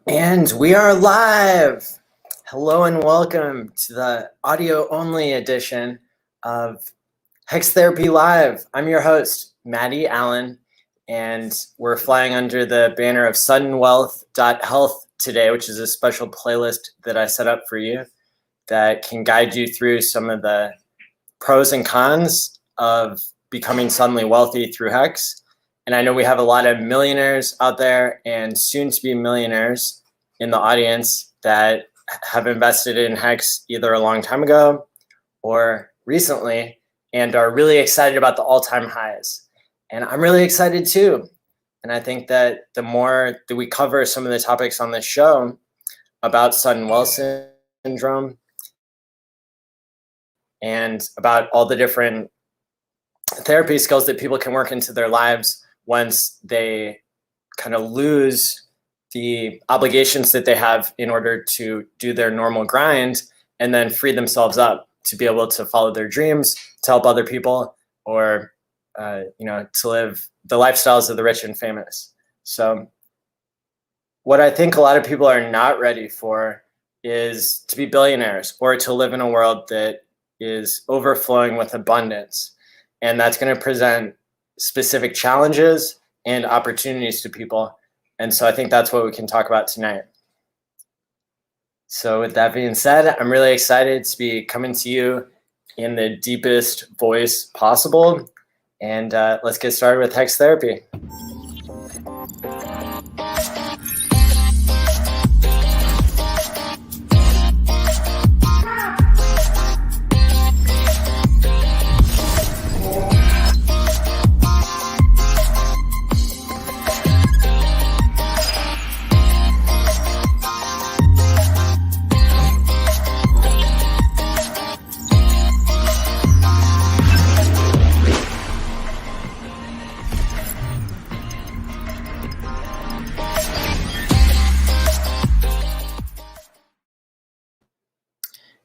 And we are live. Hello and welcome to the audio-only edition of Hex Therapy Live. I'm your host, Maddie ALLin, and we're flying under the banner of SuddenWealth.health today, which is a special playlist that I set up for you that can guide you through some of the pros and cons of becoming suddenly wealthy through Hex. And I know we have a lot of millionaires out there and soon-to-be millionaires in the audience that have invested in Hex either a long time ago or recently and are really excited about the all-time highs. And I'm really excited too. And I think that the more that we cover some of the topics on this show about sudden wealth syndrome and about all the different therapy skills that people can work into their lives once they kind of lose the obligations that they have in order to do their normal grind and then free themselves up to be able to follow their dreams, to help other people, or to live the lifestyles of the rich and famous. So what I think a lot of people are not ready for is to be billionaires or to live in a world that is overflowing with abundance. And that's going to present specific challenges and opportunities to people. And so I think that's what we can talk about tonight. So with that being said, I'm really excited to be coming to you in the deepest voice possible. And let's get started with Hex Therapy.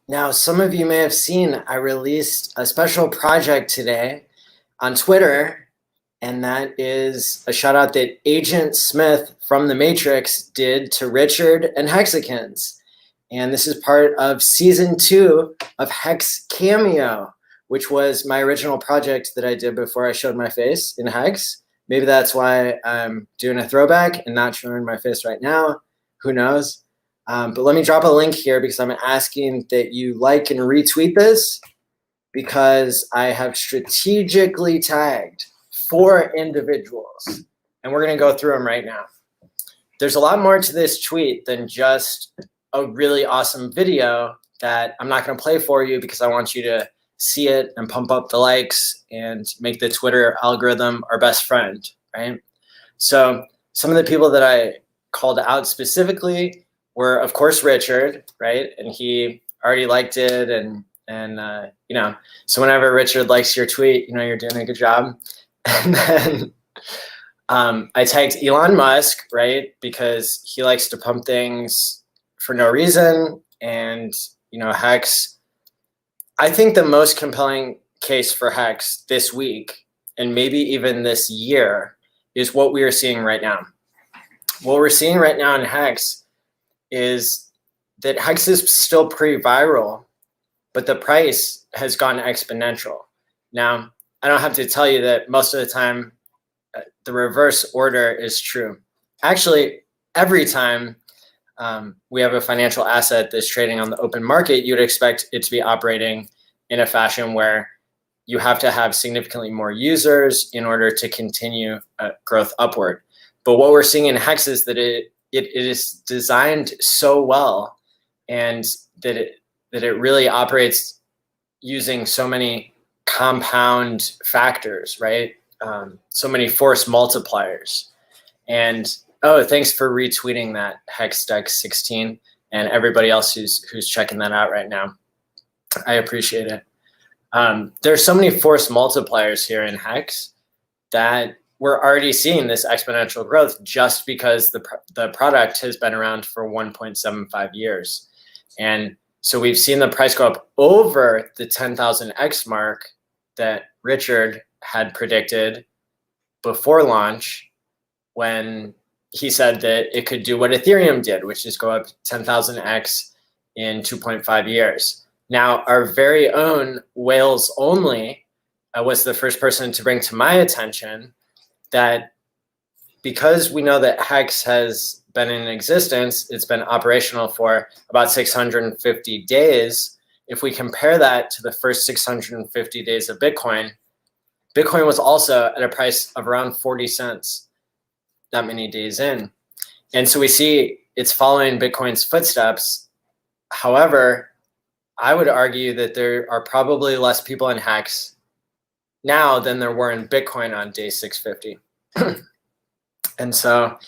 Now, some of you may have seen I released a special project today on Twitter, and that is a shout out that Agent Smith from The Matrix did to Richard and Hexicans. And this is part of season 2 of Hex Cameo, which was my original project that I did before I showed my face in Hex. Maybe that's why I'm doing a throwback and not showing my face right now. Who knows? But let me drop a link here because I'm asking that you like and retweet this because I have strategically tagged 4 individuals, and we're going to go through them right now. There's a lot more to this tweet than just a really awesome video that I'm not going to play for you because I want you to see it and pump up the likes and make the Twitter algorithm our best friend, right? So some of the people that I called out specifically were, of course, Richard, right? And he already liked it. And so whenever Richard likes your tweet, you're doing a good job. And then I tagged Elon Musk, right? Because he likes to pump things for no reason. And, Hex, I think the most compelling case for Hex this week, and maybe even this year, is what we are seeing right now. What we're seeing right now in Hex is that Hex is still pretty viral, but the price has gone exponential. Now, I don't have to tell you that most of the time the reverse order is true. Actually, every time we have a financial asset that's trading on the open market, you'd expect it to be operating in a fashion where you have to have significantly more users in order to continue growth upward. But what we're seeing in Hex is that it is designed so well, and that it really operates using so many compound factors, right? So many force multipliers. And thanks for retweeting that, HexDeck16, and everybody else who's checking that out right now. I appreciate it. There's so many force multipliers here in Hex that we're already seeing this exponential growth just because the product has been around for 1.75 years. And so we've seen the price go up over the 10,000x mark that Richard had predicted before launch, when he said that it could do what Ethereum did, which is go up 10,000x in 2.5 years. Now, our very own Whales Only was the first person to bring to my attention that because we know that Hex has been in existence, it's been operational for about 650 days. If we compare that to the first 650 days of Bitcoin, Bitcoin was also at a price of around 40 cents that many days in. And so we see it's following Bitcoin's footsteps. However, I would argue that there are probably less people in Hex now than there were in Bitcoin on day 650. And so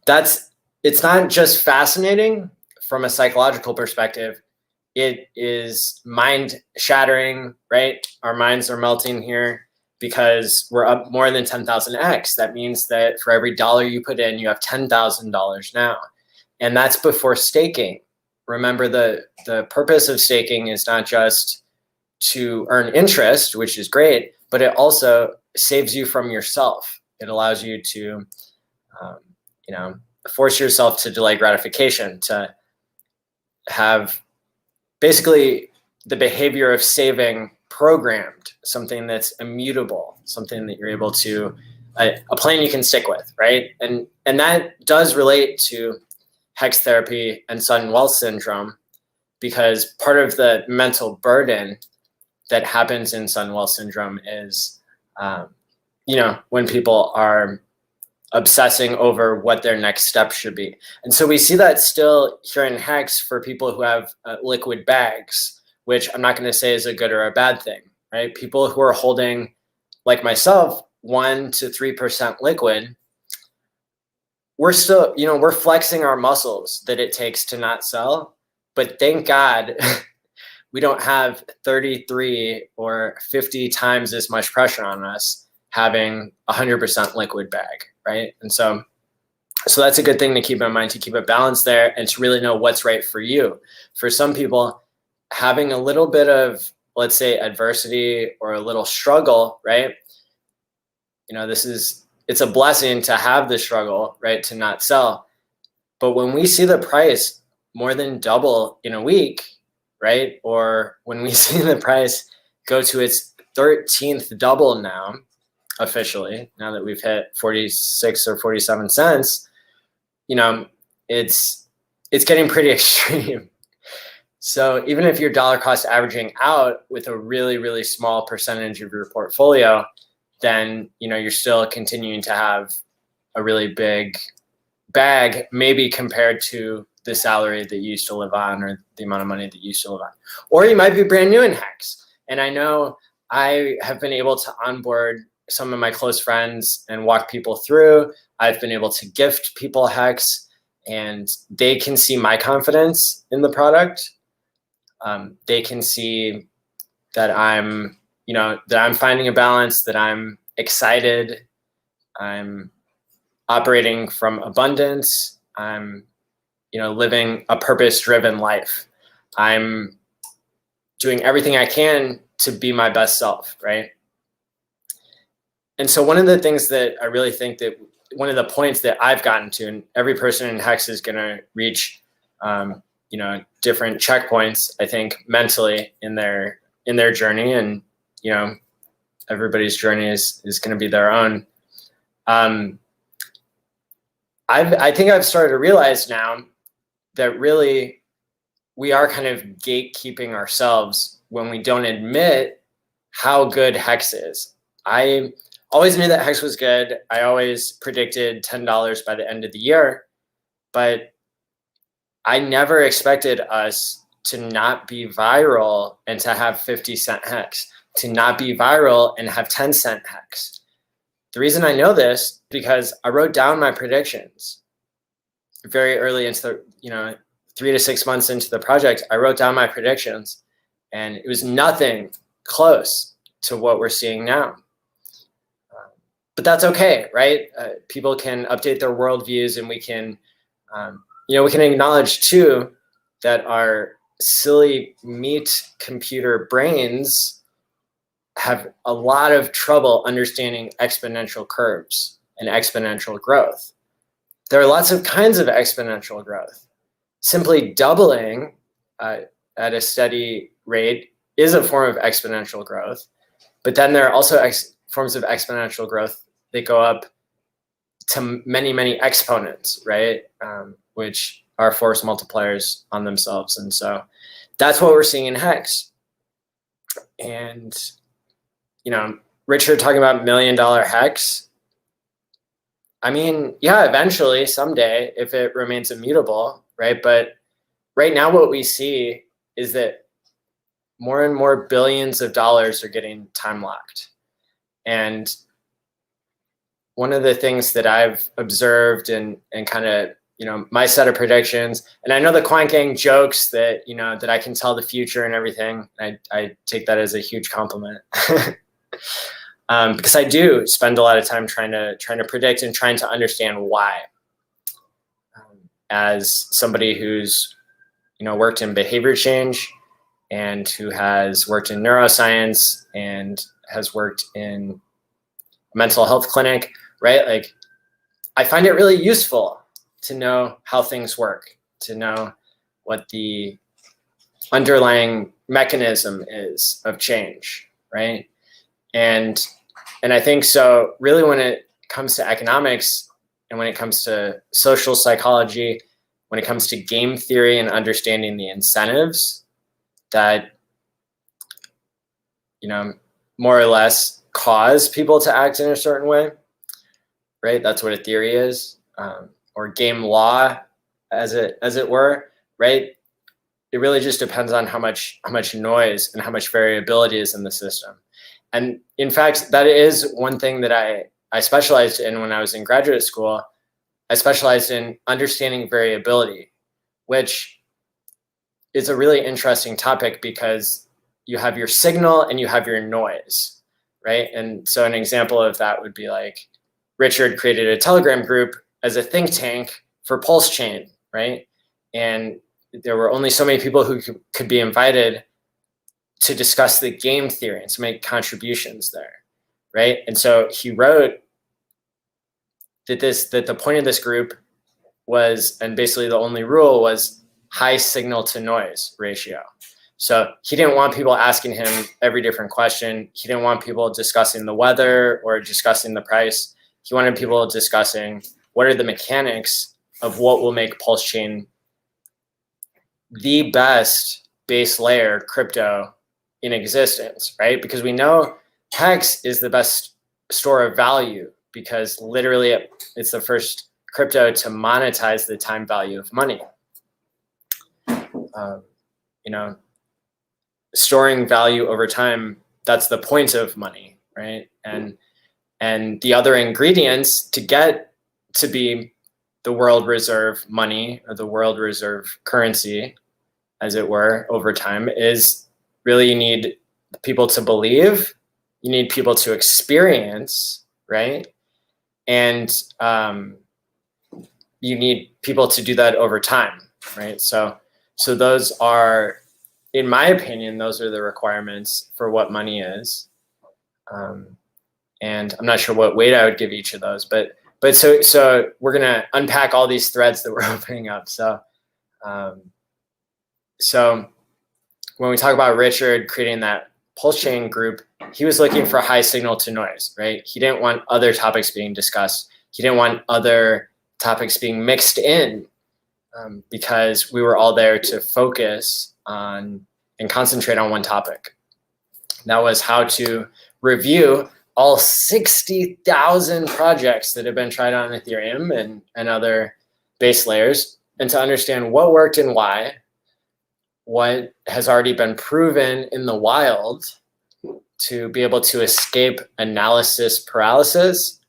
it's not just fascinating from a psychological perspective, it is mind shattering, right? Our minds are melting here because we're up more than 10,000x. That means that for every dollar you put in, you have $10,000 now. And that's before staking. Remember, the purpose of staking is not just to earn interest, which is great, but it also saves you from yourself. It allows you to force yourself to delay gratification, to have basically the behavior of saving programmed, something that's immutable, something that you're able to, a plan you can stick with, right? And that does relate to Hex Therapy and sudden wealth syndrome, because part of the mental burden that happens in sudden wealth syndrome is, when people are obsessing over what their next step should be. And so we see that still here in Hex for people who have liquid bags, which I'm not going to say is a good or a bad thing, right? People who are holding, like myself, 1 to 3% liquid, we're still, we're flexing our muscles that it takes to not sell. But thank God we don't have 33 or 50 times as much pressure on us having 100% liquid bag, right? And so that's a good thing to keep in mind, to keep it balanced there and to really know what's right for you. For some people, having a little bit of, let's say, adversity or a little struggle, right? It's a blessing to have the struggle, right? To not sell. But when we see the price more than double in a week, right? Or when we see the price go to its 13th double now, officially, now that we've hit 46 or 47 cents, it's getting pretty extreme. So even if you're dollar cost averaging out with a really, really small percentage of your portfolio, then, you're still continuing to have a really big bag, maybe compared to the salary that you used to live on or the amount of money that you used to live on. Or you might be brand new in Hex. And I know I have been able to onboard some of my close friends and walk people through. I've been able to gift people Hex, and they can see my confidence in the product. They can see that I'm finding a balance, that I'm excited, I'm operating from abundance, I'm, living a purpose-driven life. I'm doing everything I can to be my best self, right? And so one of the things that I really think that one of the points that I've gotten to, and every person in Hex is going to reach, different checkpoints, I think, mentally in their journey, and everybody's journey is going to be their own. I think I've started to realize now that really we are kind of gatekeeping ourselves when we don't admit how good Hex is. I always knew that Hex was good. I always predicted $10 by the end of the year, but I never expected us to not be viral and to have 50-cent Hex, to not be viral and have 10-cent Hex. The reason I know this, because I wrote down my predictions very early into the, 3 to 6 months into the project. I wrote down my predictions, and it was nothing close to what we're seeing now. But that's okay, right? People can update their worldviews, and we can, we can acknowledge too that our silly meat computer brains have a lot of trouble understanding exponential curves and exponential growth. there are lots of kinds of exponential growth. Simply doubling at a steady rate is a form of exponential growth. But then there are also forms of exponential growth that go up to many, many exponents, right? Which are force multipliers on themselves. And so that's what we're seeing in Hex. And, you know, Richard talking about $1 million Hex. I mean, yeah, eventually, someday, if it remains immutable, right? But right now what we see is that more and more billions of dollars are getting time locked. And one of the things that I've observed and kind of, you know, my set of predictions, and I know the Quant Gang jokes that, you know, that I can tell the future and everything. I take that as a huge compliment. Because I do spend a lot of time trying to predict and trying to understand why. As somebody who's, you know, worked in behavior change and who has worked in neuroscience and has worked in a mental health clinic, right? Like, I find it really useful to know how things work, to know what the underlying mechanism is of change, right? And I think so really when it comes to economics and when it comes to social psychology, when it comes to game theory and understanding the incentives that, you know, more or less cause people to act in a certain way, right? That's what a theory is, or game law, as it were, right? It really just depends on how much noise and how much variability is in the system. And in fact, that is one thing that I specialized in when I was in graduate school. I specialized in understanding variability, which is a really interesting topic because you have your signal and you have your noise, right? And so an example of that would be like Richard created a Telegram group as a think tank for Pulse Chain, right? And there were only so many people who could be invited to discuss the game theory and to make contributions there, right? And so he wrote that the point of this group was, and basically the only rule was high signal to noise ratio. So he didn't want people asking him every different question. He didn't want people discussing the weather or discussing the price. He wanted people discussing what are the mechanics of what will make Pulse Chain the best base layer crypto in existence, right? Because we know Hex is the best store of value because literally it's the first crypto to monetize the time value of money. You know, storing value over time, that's the point of money, right? And the other ingredients to get to be the world reserve money or the world reserve currency, as it were, over time is really you need people to believe, you need people to experience, right? And you need people to do that over time, right? So those are, in my opinion, those are the requirements for what money is. And I'm not sure what weight I would give each of those, but so we're gonna unpack all these threads that we're opening up. So when we talk about Richard creating that Pulse Chain group, he was looking for high signal to noise, right? He didn't want other topics being discussed. He didn't want other topics being mixed in because we were all there to focus on and concentrate on one topic. That was how to review all 60,000 projects that have been tried on Ethereum and other base layers, and to understand what worked and why, what has already been proven in the wild to be able to escape analysis paralysis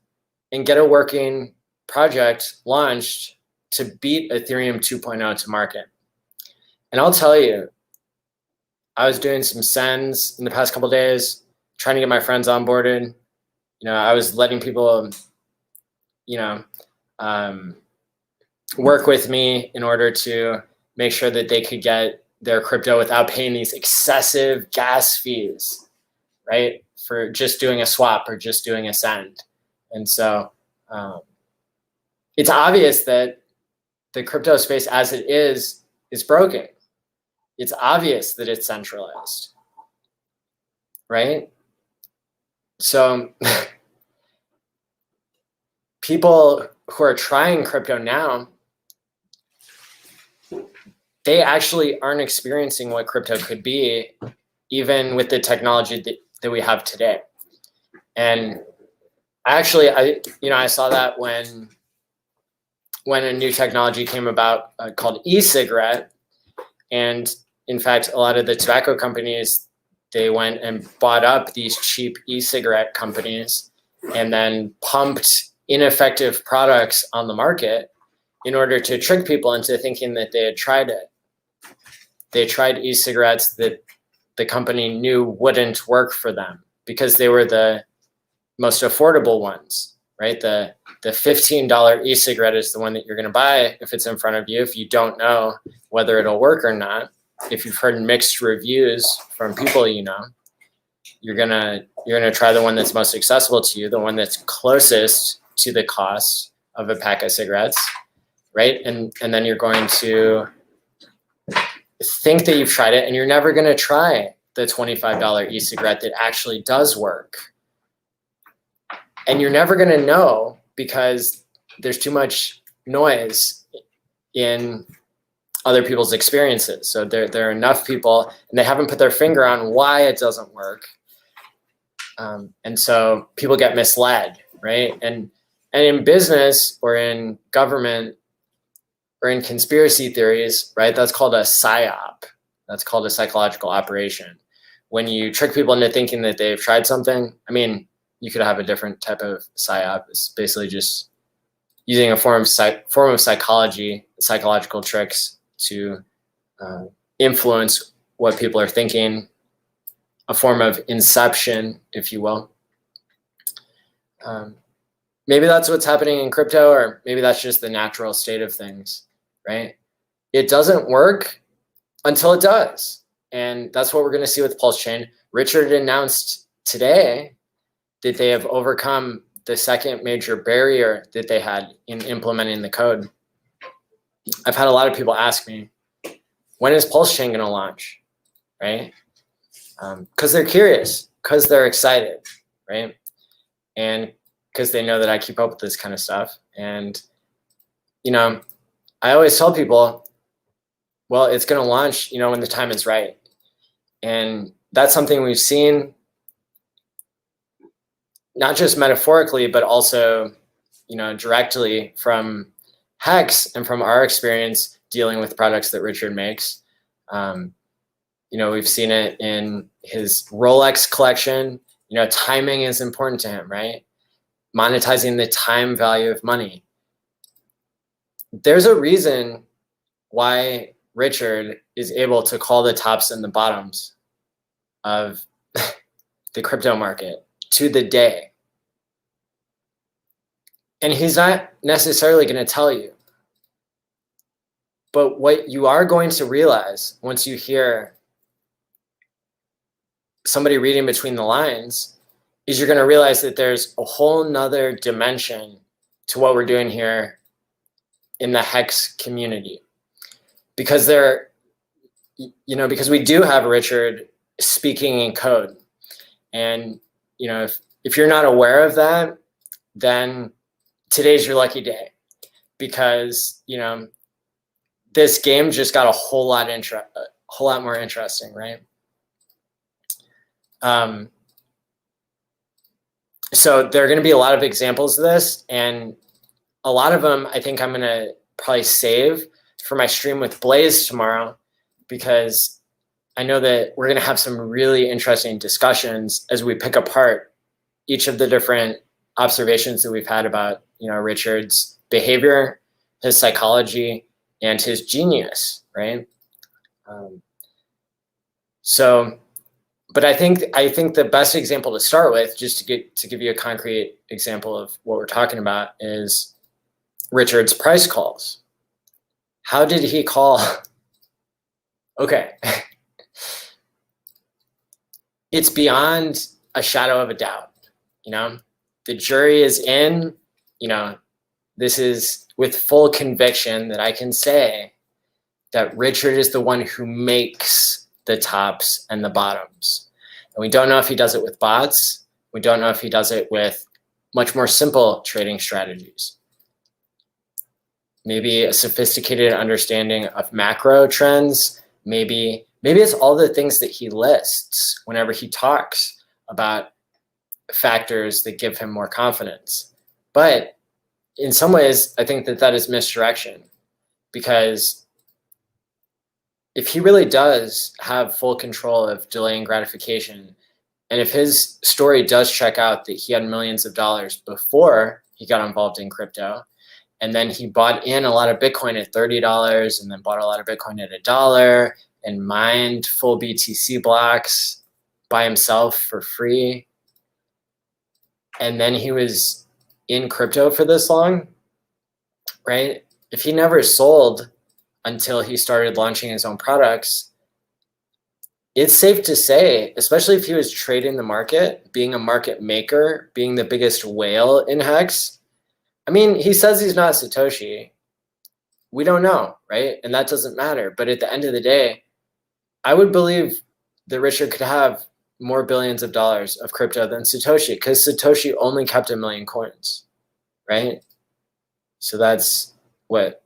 and get a working project launched to beat Ethereum 2.0 to market. And I'll tell you, I was doing some sends in the past couple of days, trying to get my friends onboarded. You know, I was letting people, you know, work with me in order to make sure that they could get their crypto without paying these excessive gas fees, right? For just doing a swap or just doing a send. And so it's obvious that the crypto space as it is broken. It's obvious that it's centralized, right? So people who are trying crypto now, they actually aren't experiencing what crypto could be, even with the technology that we have today. And actually, I saw that when a new technology came about called e-cigarette. And in fact, a lot of the tobacco companies, they went and bought up these cheap e-cigarette companies and then pumped ineffective products on the market in order to trick people into thinking that they had tried it. They tried e-cigarettes that the company knew wouldn't work for them because they were the most affordable ones, right? The $15 e-cigarette is the one that you're going to buy if it's in front of you, if you don't know whether it'll work or not. If you've heard mixed reviews from people you know, you're gonna try the one that's most accessible to you, the one that's closest to the cost of a pack of cigarettes, right? And then you're going to think that you've tried it, and you're never going to try the $25 e-cigarette that actually does work. And you're never going to know because there's too much noise in other people's experiences. So there are enough people, and they haven't put their finger on why it doesn't work. And so people get misled, right? And in business or in government or in conspiracy theories, right, that's called a psyop. That's called a psychological operation. When you trick people into thinking that they've tried something, I mean, you could have a different type of psyop. It's basically just using a form of psychology, psychological tricks to influence what people are thinking, a form of inception, if you will. Maybe that's what's happening in crypto, or maybe that's just the natural state of things, right? It doesn't work until it does. And that's what we're going to see with Pulse Chain. Richard announced today that they have overcome the second major barrier that they had in implementing the code. I've had a lot of people ask me, when is Pulse Chain going to launch, right? Because they're curious, because they're excited, right? And because they know that I keep up with this kind of stuff. And, you know, I always tell people, well, it's going to launch, you know, when the time is right. And that's something we've seen, not just metaphorically, but also, you know, directly from Hex and from our experience dealing with products that Richard makes. You know, we've seen it in his Rolex collection. You know, timing is important to him, right? Monetizing the time value of money. There's a reason why Richard is able to call the tops and the bottoms of the crypto market to the day. And he's not necessarily going to tell you. But what you are going to realize once you hear somebody reading between the lines is you're going to realize that there's a whole nother dimension to what we're doing here in the Hex community. Because because we do have Richard speaking in code. And, you know, if you're not aware of that, then today's your lucky day. Because, you know, this game just got a whole lot more interesting, right? So there are going to be a lot of examples of this, and a lot of them I think I'm going to probably save for my stream with Blaze tomorrow, because I know that we're going to have some really interesting discussions as we pick apart each of the different observations that we've had about, you know, Richard's behavior, his psychology, and his genius, right? But I think the best example to start with, just to give you a concrete example of what we're talking about, is Richard's price calls. How did he call? Okay. It's beyond a shadow of a doubt, you know? The jury is in, you know, this is with full conviction that I can say that Richard is the one who makes the tops and the bottoms. And we don't know if he does it with bots. We don't know if he does it with much more simple trading strategies. Maybe a sophisticated understanding of macro trends. Maybe it's all the things that he lists whenever he talks about factors that give him more confidence. But in some ways, I think that is misdirection, because if he really does have full control of delaying gratification, and if his story does check out that he had millions of dollars before he got involved in crypto, and then he bought in a lot of Bitcoin at $30 and then bought a lot of Bitcoin at $1 and mined full BTC blocks by himself for free, and then he was in crypto for this long, right? If he never sold until he started launching his own products, it's safe to say, especially if he was trading the market, being a market maker, being the biggest whale in Hex. I mean, he says he's not Satoshi. We don't know, right? And that doesn't matter. But at the end of the day, I would believe that Richard could have more billions of dollars of crypto than Satoshi, because Satoshi only kept 1 million coins, right? So that's what,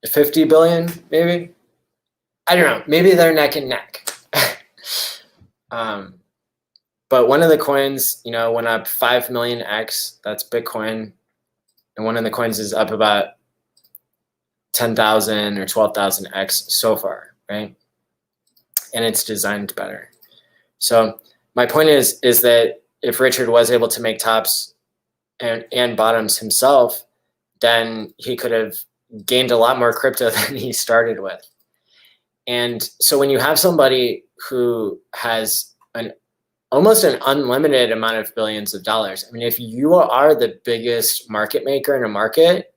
50 billion, maybe? I don't know. Maybe they're neck and neck. But one of the coins, went up 5 million X. That's Bitcoin. And one of the coins is up about 10,000 or 12,000 X so far, right? And it's designed better. So my point is that if Richard was able to make tops and bottoms himself, then he could have gained a lot more crypto than he started with. And so when you have somebody who has almost an unlimited amount of billions of dollars, I mean, if you are the biggest market maker in a market,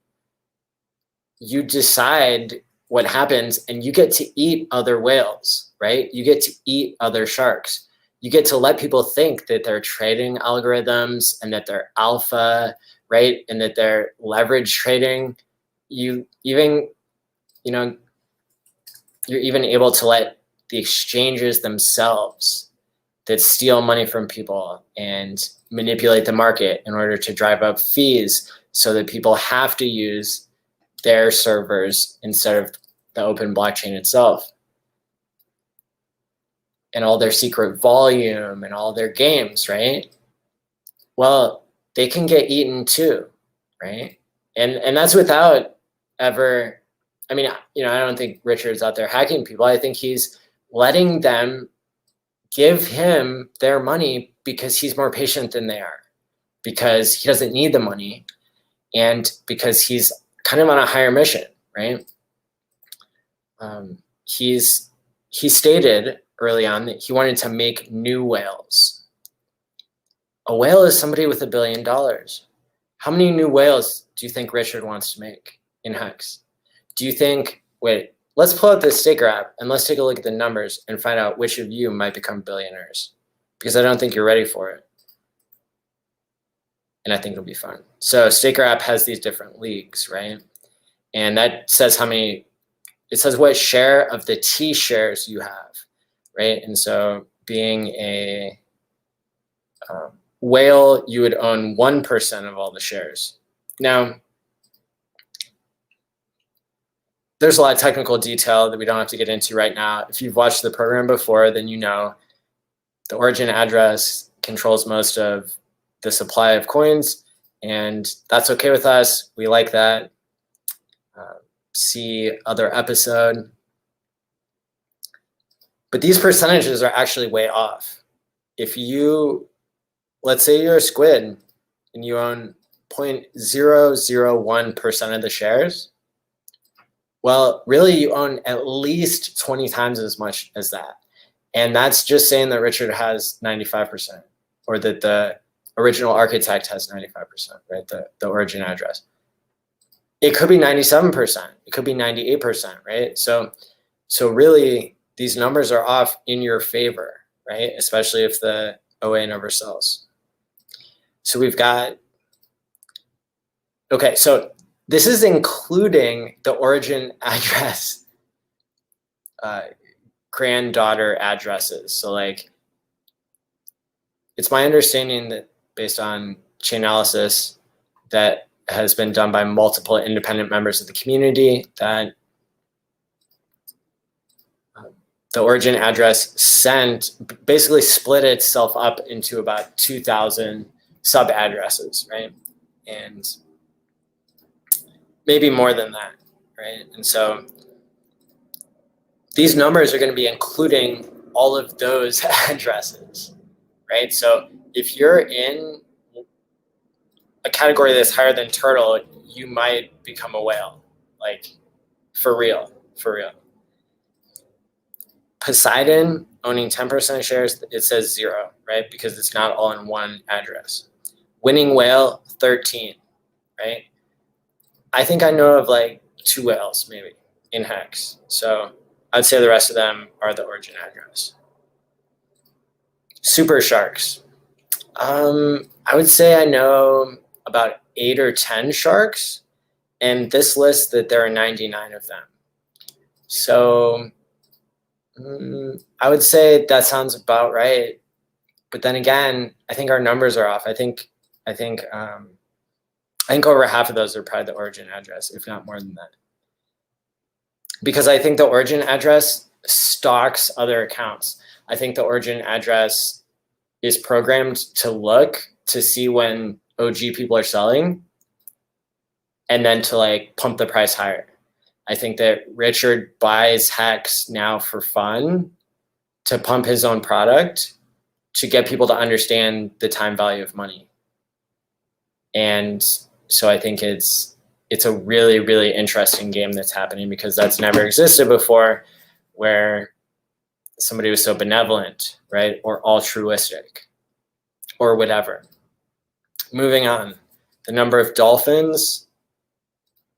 you decide what happens and you get to eat other whales, right? You get to eat other sharks. You get to let people think that they're trading algorithms and that they're alpha, right? And that they're leverage trading. You're even able to let the exchanges themselves that steal money from people and manipulate the market in order to drive up fees so that people have to use their servers instead of the open blockchain itself. And all their secret volume and all their games, right? Well, they can get eaten too, right? And that's without ever, I mean, I don't think Richard's out there hacking people. I think he's letting them give him their money because he's more patient than they are, because he doesn't need the money, and because he's kind of on a higher mission, right? He stated early on that he wanted to make new whales. A whale is somebody with $1 billion. How many new whales do you think Richard wants to make in Hex? Do you think, wait, let's pull out this Staker app and let's take a look at the numbers and find out which of you might become billionaires, because I don't think you're ready for it. And I think it'll be fun. So Staker app has these different leagues, right? And that says it says what share of the T shares you have, right? And so being a whale, you would own 1% of all the shares. Now, there's a lot of technical detail that we don't have to get into right now. If you've watched the program before, then you know the origin address controls most of the supply of coins, and that's okay with us. We like that. See other episode. But these percentages are actually way off. If you, let's say you're a squid and you own 0.001% of the shares, well, really you own at least 20 times as much as that. And that's just saying that Richard has 95%, or that the original architect has 95%, right? The origin address. It could be 97%. It could be 98%, right? So really, these numbers are off in your favor, right? Especially if the OA never sells. So we've got, okay, so this is including the origin address, granddaughter addresses. So like, it's my understanding that based on chain analysis that has been done by multiple independent members of the community, that the origin address sent basically split itself up into about 2,000 sub addresses, right? And maybe more than that, right? And so these numbers are going to be including all of those addresses, right? So if you're in a category that's higher than turtle, you might become a whale, like for real, for real. Poseidon owning 10% of shares, it says 0, right? Because it's not all in one address. Winning whale, 13, right? I think I know of like 2 whales maybe in Hex. So I'd say the rest of them are the origin address. Super sharks. I would say I know about 8 or 10 sharks, and this list that there are 99 of them. So I would say that sounds about right. But then again, I think our numbers are off. I think over half of those are probably the origin address, if not more than that. Because I think the origin address stalks other accounts. I think the origin address is programmed to look to see when OG people are selling and then to like pump the price higher. I think that Richard buys Hex now for fun to pump his own product to get people to understand the time value of money. And so I think it's a really, really interesting game that's happening because that's never existed before, where somebody was so benevolent, right? Or altruistic or whatever. Moving on, the number of dolphins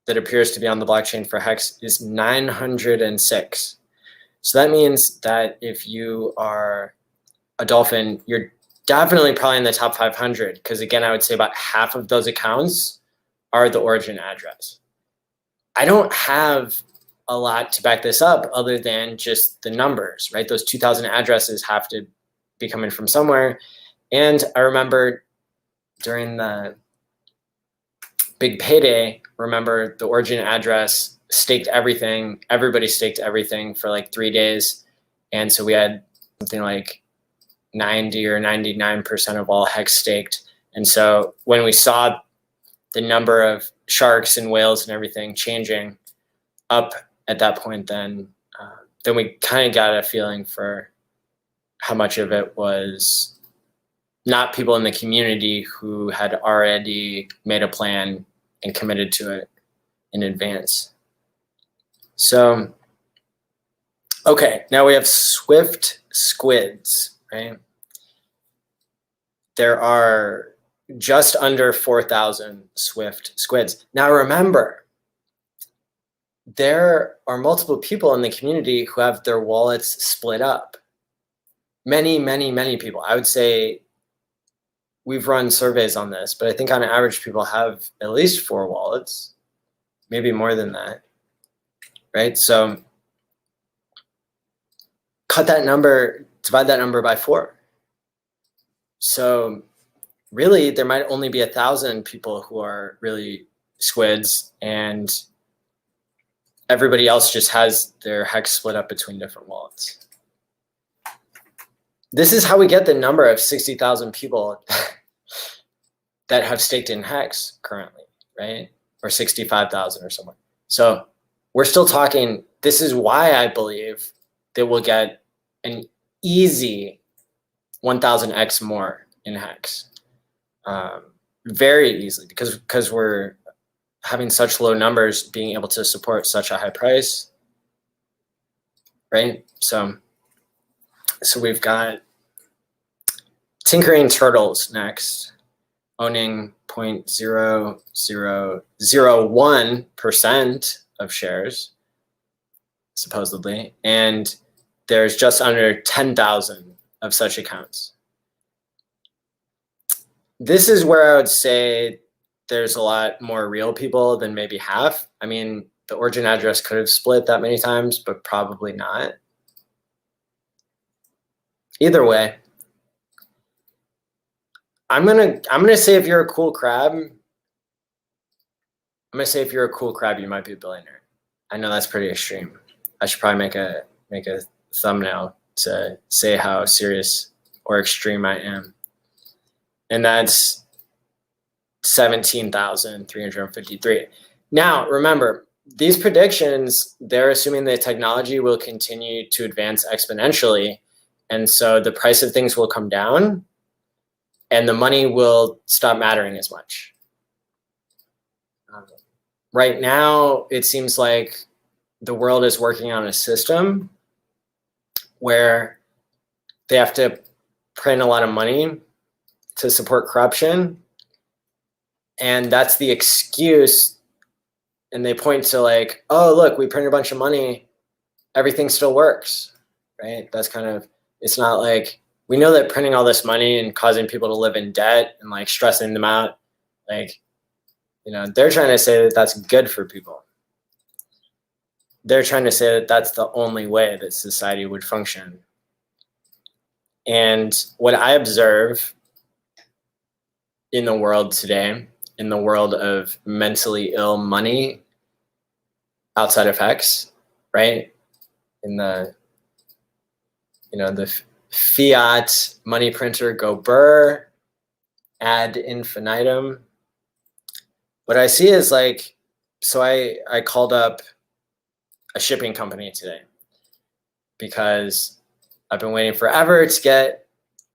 that appears to be on the blockchain for Hex is 906. So that means that if you are a dolphin, you're definitely probably in the top 500, because again, I would say about half of those accounts are the origin address. I don't have a lot to back this up other than just the numbers, right? Those 2,000 addresses have to be coming from somewhere. And I remember during the big payday, remember the origin address staked everything. Everybody staked everything for like 3 days. And so we had something like 90 or 99% of all Hex staked. And so when we saw the number of sharks and whales and everything changing up at that point, then we kind of got a feeling for how much of it was not people in the community who had already made a plan and committed to it in advance. So, okay, now we have Swift squids, right? There are just under 4,000 Swift squids. Now remember, there are multiple people in the community who have their wallets split up. Many, many, many people. I would say we've run surveys on this, but I think on average people have at least 4 wallets, maybe more than that, right? So cut that number, divide that number by 4. So really, there might only be 1,000 people who are really squids, and everybody else just has their Hex split up between different wallets. This is how we get the number of 60,000 people that have staked in Hex currently, right? Or 65,000 or somewhere. So we're still talking, this is why I believe that we'll get an easy 1,000x more in Hex. Very easily, because we're having such low numbers, being able to support such a high price, right? So we've got Tinkering Turtles next, owning 0.0001% of shares, supposedly, and there's just under 10,000 of such accounts. this is where I would say there's a lot more real people than maybe half. I mean, the origin address could have split that many times, but probably not. Either way, I'm gonna say if you're a cool crab, you might be a billionaire. I know that's pretty extreme. I should probably make a thumbnail to say how serious or extreme I am. And that's 17,353. Now, remember, these predictions, they're assuming that technology will continue to advance exponentially. And so the price of things will come down and the money will stop mattering as much. Right now, it seems like the world is working on a system where they have to print a lot of money to support corruption. And that's the excuse. And they point to like, oh, look, we printed a bunch of money. Everything still works, right? That's kind of, it's not like, we know that printing all this money and causing people to live in debt and like stressing them out, like, you know, they're trying to say that that's good for people. They're trying to say that that's the only way that society would function. And what I observe in the world today, in the world of mentally ill money outside of Hex, right? In the, you know, the fiat money printer go burr, ad infinitum. What I see is like, so I called up a shipping company today because I've been waiting forever to get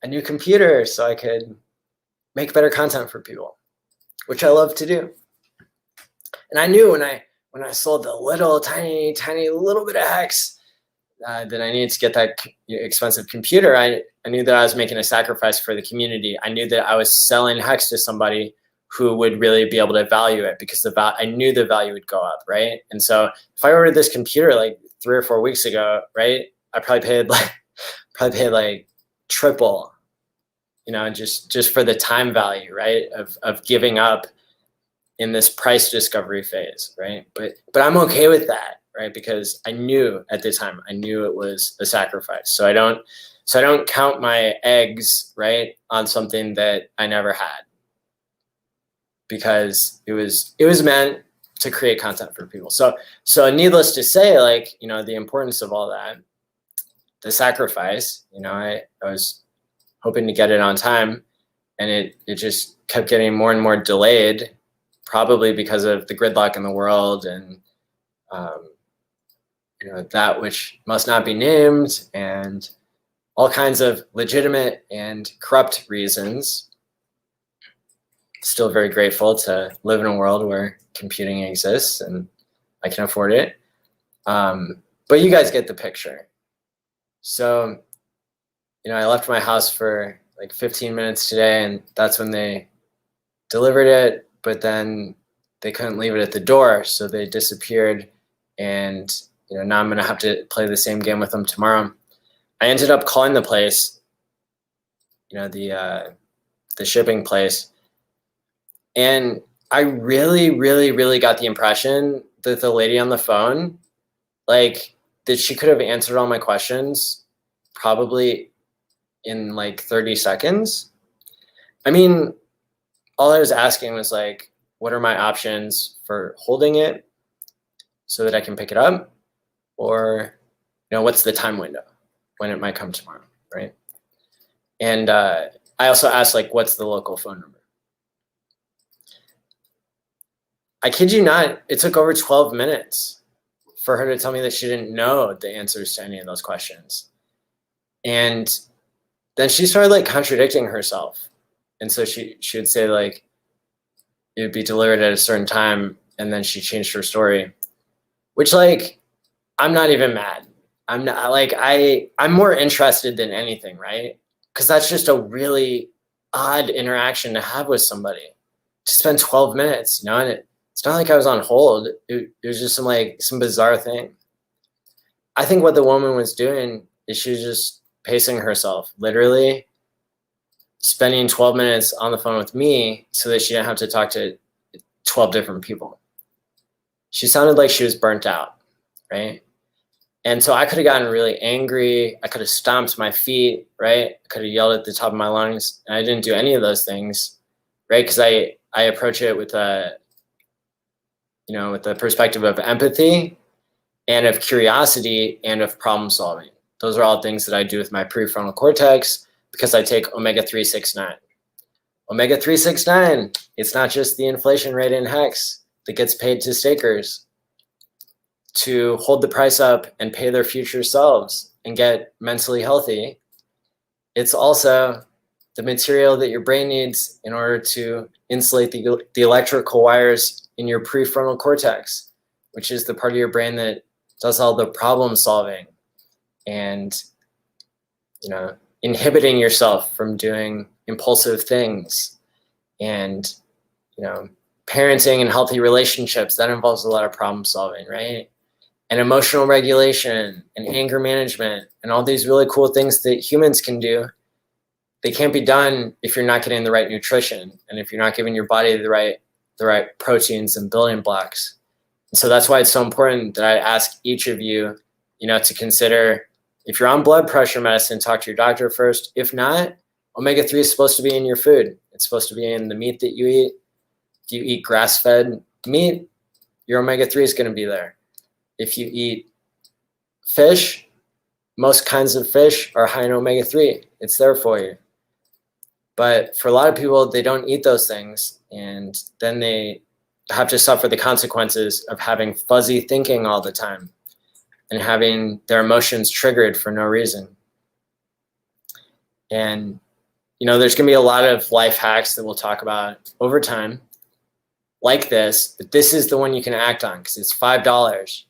a new computer so I could make better content for people, which I love to do. And I knew when I sold the little tiny little bit of Hex that I needed to get that expensive computer. I knew that I was making a sacrifice for the community. I knew that I was selling Hex to somebody who would really be able to value it because I knew the value would go up, right? And so if I ordered this computer like 3 or 4 weeks ago, right, I probably paid like triple, you know, just for the time value, right, of giving up in this price discovery phase, right? But I'm okay with that, right? Because I knew at the time, I knew it was a sacrifice. So I don't count my eggs, right, on something that I never had, because it was meant to create content for people. So needless to say, like, you know, the importance of all that, the sacrifice, you know, I was hoping to get it on time, and it just kept getting more and more delayed, probably because of the gridlock in the world and you know, that which must not be named, and all kinds of legitimate and corrupt reasons. Still very grateful to live in a world where computing exists and I can afford it. But you guys get the picture. So, you know, I left my house for like 15 minutes today, and that's when they delivered it, but then they couldn't leave it at the door, so they disappeared. And, you know, now I'm gonna have to play the same game with them tomorrow. I ended up calling the place, you know, the shipping place, and I really got the impression that the lady on the phone, like, that she could have answered all my questions probably in like 30 seconds. I mean, all I was asking was like, what are my options for holding it so that I can pick it up? Or, you know, what's the time window when it might come tomorrow, right? And I also asked, like, what's the local phone number? I kid you not, it took over 12 minutes for her to tell me that she didn't know the answers to any of those questions. And then she started like contradicting herself. And so she would say like, it would be delivered at a certain time, and then she changed her story, which, like, I'm not even mad. I'm not, like, I'm more interested than anything, right? Because that's just a really odd interaction to have with somebody, to spend 12 minutes, you know, and it's not like I was on hold. It was just some bizarre thing. I think what the woman was doing is she was just pacing herself, literally spending 12 minutes on the phone with me so that she didn't have to talk to 12 different people. She sounded like she was burnt out, right? And so I could have gotten really angry. I could have stomped my feet, right? I could have yelled at the top of my lungs. And I didn't do any of those things, right? Because I approach it with a, with the perspective of empathy and of curiosity and of problem solving. Those are all things that I do with my prefrontal cortex because I take omega-369. Omega-369, it's not just the inflation rate in Hex that gets paid to stakers to hold the price up and pay their future selves and get mentally healthy. It's also the material that your brain needs in order to insulate the electrical wires in your prefrontal cortex, which is the part of your brain that does all the problem solving and, inhibiting yourself from doing impulsive things. And, parenting and healthy relationships, that involves a lot of problem solving, right? And emotional regulation and anger management and all these really cool things that humans can do. They can't be done if you're not getting the right nutrition and if you're not giving your body the right proteins and building blocks. And so that's why it's so important that I ask each of you, to consider, if you're on blood pressure medicine, talk to your doctor first. If not, omega-3 is supposed to be in your food. It's supposed to be in the meat that you eat. If you eat grass-fed meat, your omega-3 is going to be there. If you eat fish, most kinds of fish are high in omega-3. It's there for you. But for a lot of people, they don't eat those things, and then they have to suffer the consequences of having fuzzy thinking all the time and having their emotions triggered for no reason. And, there's going to be a lot of life hacks that we'll talk about over time like this, but this is the one you can act on because it's $5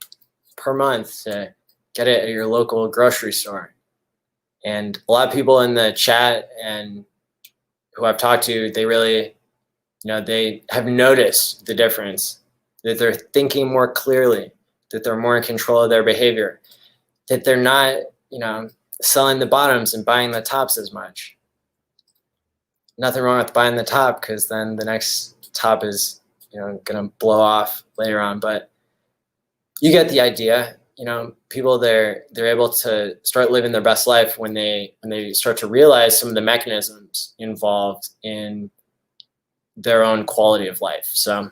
per month to get it at your local grocery store. And a lot of people in the chat and who I've talked to, they really, they have noticed the difference, that they're thinking more clearly, that they're more in control of their behavior, that they're not, selling the bottoms and buying the tops as much. Nothing wrong with buying the top because then the next top is, going to blow off later on. But you get the idea. People, they're able to start living their best life when they start to realize some of the mechanisms involved in their own quality of life. So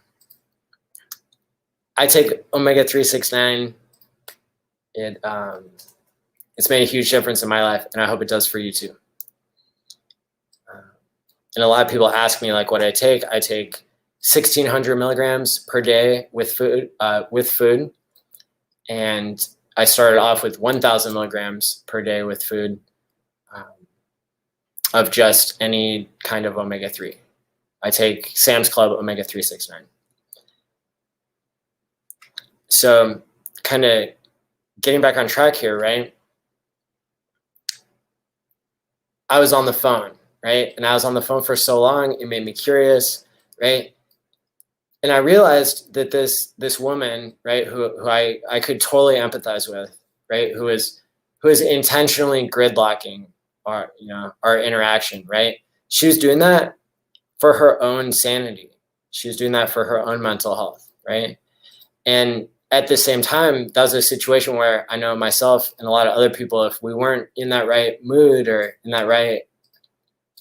I take omega-369. It's made a huge difference in my life, and I hope it does for you too. And a lot of people ask me like what I take. I take 1,600 milligrams per day with food. And I started off with 1,000 milligrams per day with food of just any kind of omega-3. I take Sam's Club omega-369. So kind of getting back on track here, right? I was on the phone, right? And I was on the phone for so long, it made me curious, right? And I realized that this woman, right, who I could totally empathize with, right, who is intentionally gridlocking our interaction, right? She was doing that for her own sanity. She was doing that for her own mental health, right? And at the same time, that was a situation where I know myself and a lot of other people, if we weren't in that right mood or in that right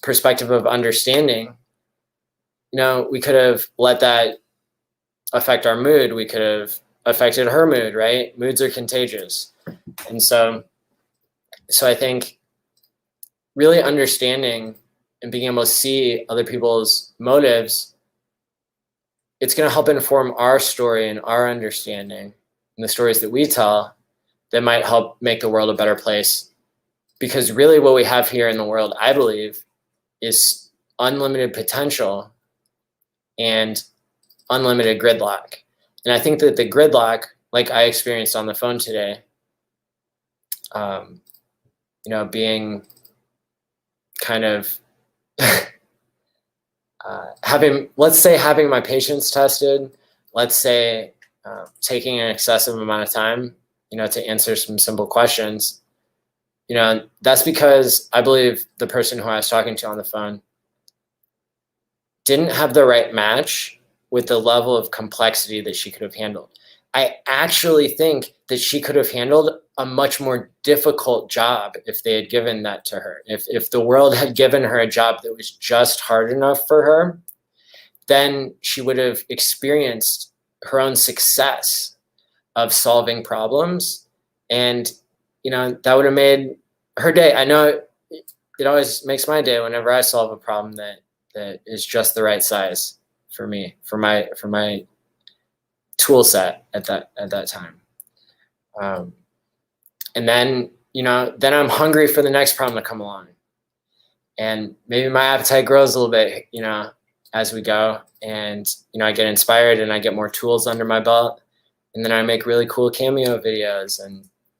perspective of understanding, we could have let that affect our mood. We could have affected her mood, right? Moods are contagious. And so I think really understanding and being able to see other people's motives, it's going to help inform our story and our understanding and the stories that we tell that might help make the world a better place. Because really what we have here in the world, I believe, is unlimited potential and unlimited gridlock. And I think that the gridlock, like I experienced on the phone today, being kind of having my patience tested, let's say taking an excessive amount of time, to answer some simple questions, that's because I believe the person who I was talking to on the phone didn't have the right match with the level of complexity that she could have handled. I actually think that she could have handled a much more difficult job if they had given that to her. If the world had given her a job that was just hard enough for her, then she would have experienced her own success of solving problems. And, that would have made her day. I know it always makes my day whenever I solve a problem that is just the right size for me, for my tool set at that time. And then, then I'm hungry for the next problem to come along. And maybe my appetite grows a little bit, as we go. And, I get inspired and I get more tools under my belt. And then I make really cool cameo videos.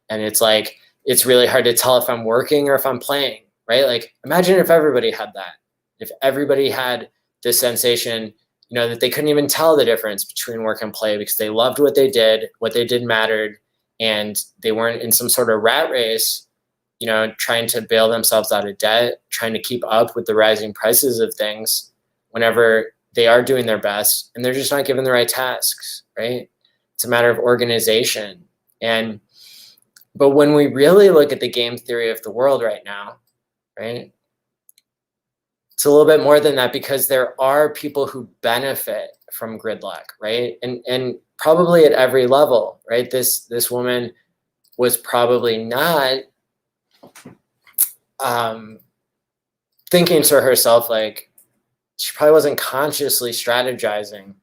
And it's like, it's really hard to tell if I'm working or if I'm playing, right? Like, imagine if everybody had that. If everybody had this sensation, that they couldn't even tell the difference between work and play because they loved what they did mattered, and they weren't in some sort of rat race, trying to bail themselves out of debt, trying to keep up with the rising prices of things whenever they are doing their best and they're just not given the right tasks, right? It's a matter of organization. But when we really look at the game theory of the world right now, right, it's a little bit more than that, because there are people who benefit from gridlock, right? And probably at every level, right? This woman was probably not thinking to herself, like, she probably wasn't consciously strategizing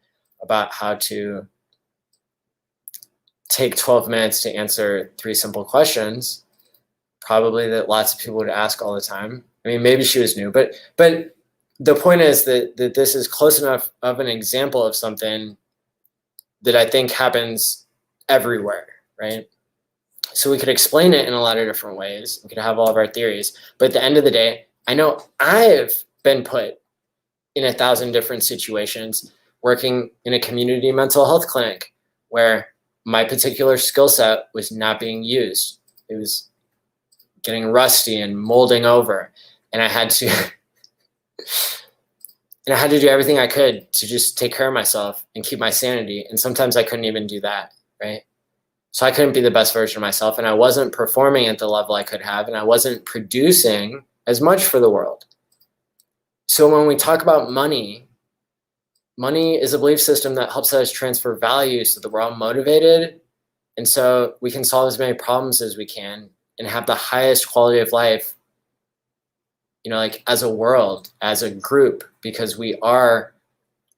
about how to take 12 minutes to answer 3 simple questions, probably that lots of people would ask all the time. I mean, maybe she was new, but the point is that this is close enough of an example of something that I think happens everywhere, right? So we could explain it in a lot of different ways. We could have all of our theories, but at the end of the day, I know I've been put in 1,000 different situations working in a community mental health clinic where my particular skill set was not being used. It was getting rusty and molding over. And I had to do everything I could to just take care of myself and keep my sanity. And sometimes I couldn't even do that, right? So I couldn't be the best version of myself, and I wasn't performing at the level I could have, and I wasn't producing as much for the world. So when we talk about money is a belief system that helps us transfer value so that we're all motivated, and so we can solve as many problems as we can and have the highest quality of life, like as a world, as a group, because we are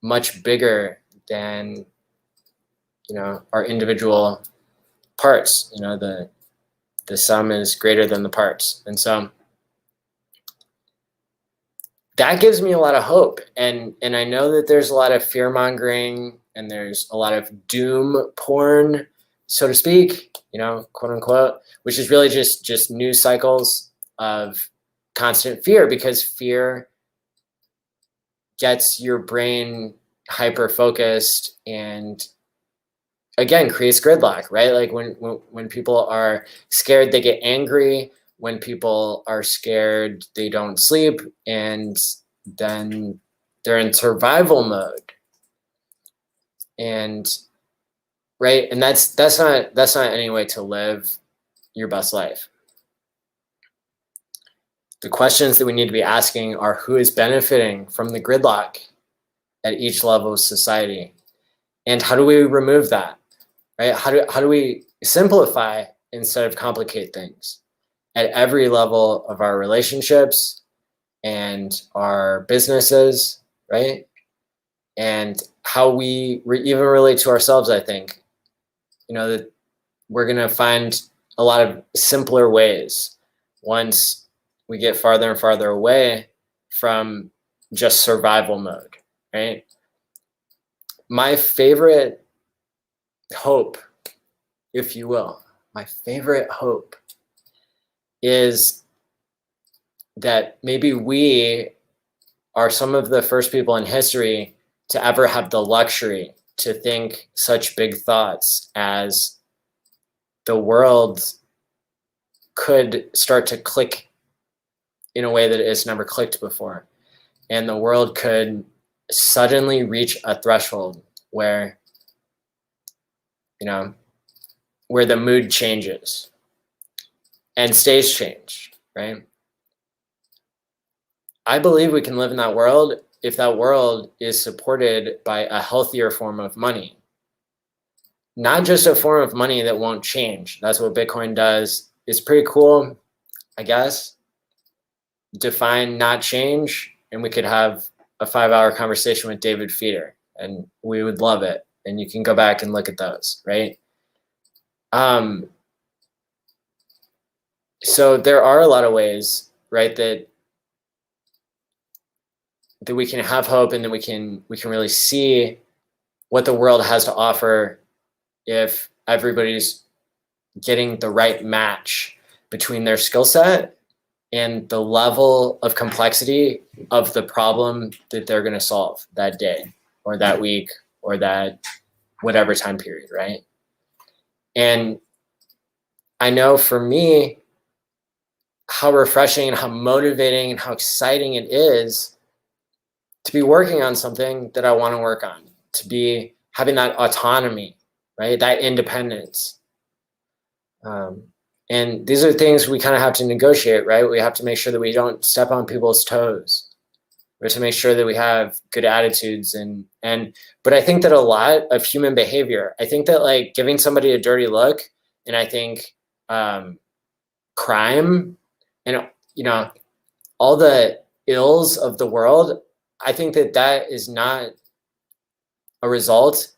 much bigger than, our individual parts. The sum is greater than the parts. And so that gives me a lot of hope. And I know that there's a lot of fear mongering and there's a lot of doom porn, so to speak, quote unquote, which is really just news cycles of constant fear, because fear gets your brain hyper focused and again creates gridlock, right? Like when people are scared, they get angry. When people are scared, they don't sleep, and then they're in survival mode. And right, and that's not any way to live your best life. The questions that we need to be asking are, who is benefiting from the gridlock at each level of society? And how do we remove that, right? How do we simplify instead of complicate things at every level of our relationships and our businesses, right? And how we even relate to ourselves, I think, that we're going to find a lot of simpler ways once we get farther and farther away from just survival mode, right? My favorite hope, if you will, my favorite hope is that maybe we are some of the first people in history to ever have the luxury to think such big thoughts as the world could start to click in a way that it's never clicked before. And the world could suddenly reach a threshold where, where the mood changes and stays changed, right? I believe we can live in that world if that world is supported by a healthier form of money. Not just a form of money that won't change. That's what Bitcoin does. It's pretty cool, I guess. Define not change, and we could have a 5-hour conversation with David Feeder, and we would love it. And you can go back and look at those, right? So there are a lot of ways, right, that we can have hope, and that we can really see what the world has to offer if everybody's getting the right match between their skill set and the level of complexity of the problem that they're going to solve that day or that week or that whatever time period, right? And I know for me, how refreshing and how motivating and how exciting it is to be working on something that I want to work on, to be having that autonomy, right? That independence. And these are things we kind of have to negotiate, right? We have to make sure that we don't step on people's toes. We have to make sure that we have good attitudes but I think that a lot of human behavior, I think that like giving somebody a dirty look, and I think crime and all the ills of the world, I think that is not a result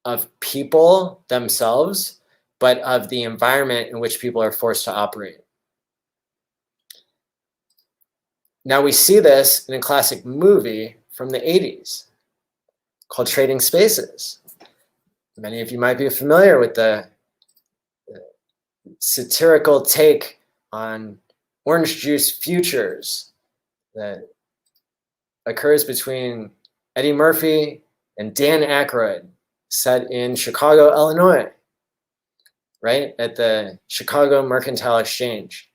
of people themselves, but of the environment in which people are forced to operate. Now we see this in a classic movie from the 80s called Trading Spaces. Many of you might be familiar with the satirical take on orange juice futures that occurs between Eddie Murphy and Dan Aykroyd, set in Chicago, Illinois, right, at the Chicago Mercantile Exchange.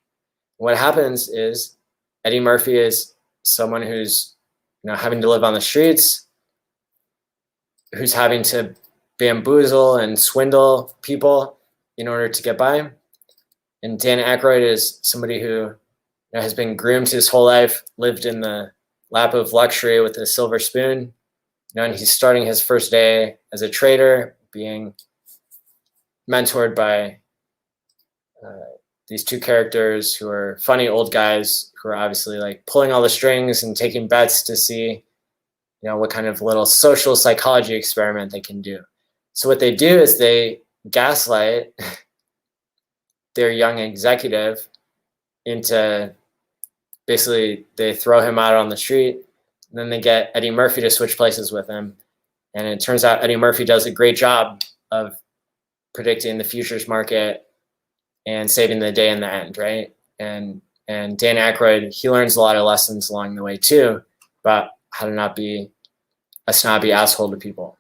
What happens is Eddie Murphy is someone who's having to live on the streets, who's having to bamboozle and swindle people in order to get by. And Dan Aykroyd is somebody who has been groomed his whole life, lived in the lap of luxury with a silver spoon. And he's starting his first day as a trader, being mentored by these two characters who are funny old guys who are obviously like pulling all the strings and taking bets to see, what kind of little social psychology experiment they can do. So what they do is they gaslight their young executive into basically they throw him out on the street, and then they get Eddie Murphy to switch places with him. And it turns out Eddie Murphy does a great job of predicting the futures market and saving the day in the end, right? And Dan Aykroyd, he learns a lot of lessons along the way too about how to not be a snobby asshole to people,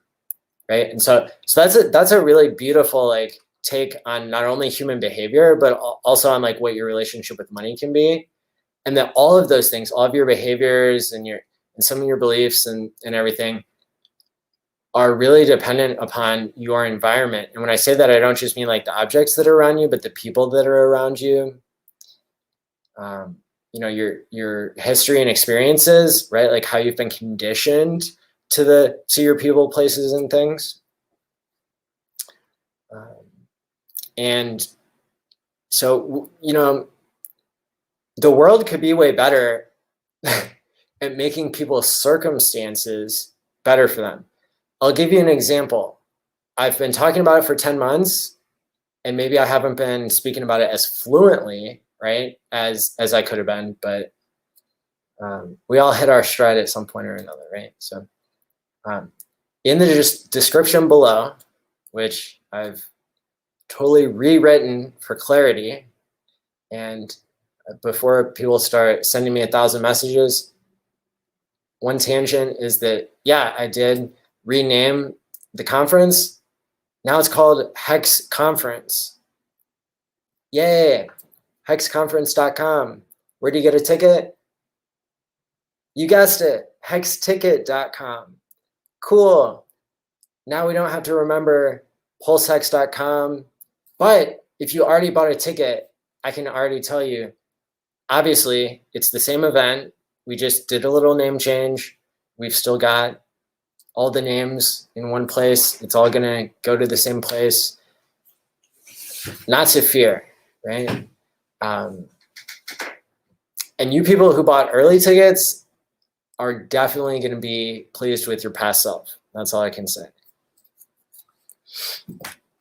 right? And so that's a really beautiful like take on not only human behavior, but also on like what your relationship with money can be. And that all of those things, all of your behaviors and some of your beliefs and everything are really dependent upon your environment. And when I say that, I don't just mean like the objects that are around you, but the people that are around you. Your history and experiences, right? Like how you've been conditioned to your people, places, and things. And so, the world could be way better at making people's circumstances better for them. I'll give you an example. I've been talking about it for 10 months, and maybe I haven't been speaking about it as fluently, right, as I could have been, but we all hit our stride at some point or another, right? So in the description below, which I've totally rewritten for clarity, and before people start sending me 1,000 messages, one tangent is that, yeah, I did rename the conference. Now it's called Hex Conference. Yay! HexConference.com. Where do you get a ticket? You guessed it. HexTicket.com. Cool. Now we don't have to remember pulsehex.com. But if you already bought a ticket, I can already tell you, obviously, it's the same event. We just did a little name change. We've still got all the names in one place. It's all going to go to the same place. Not to fear, right? And you people who bought early tickets are definitely going to be pleased with your past self. That's all I can say.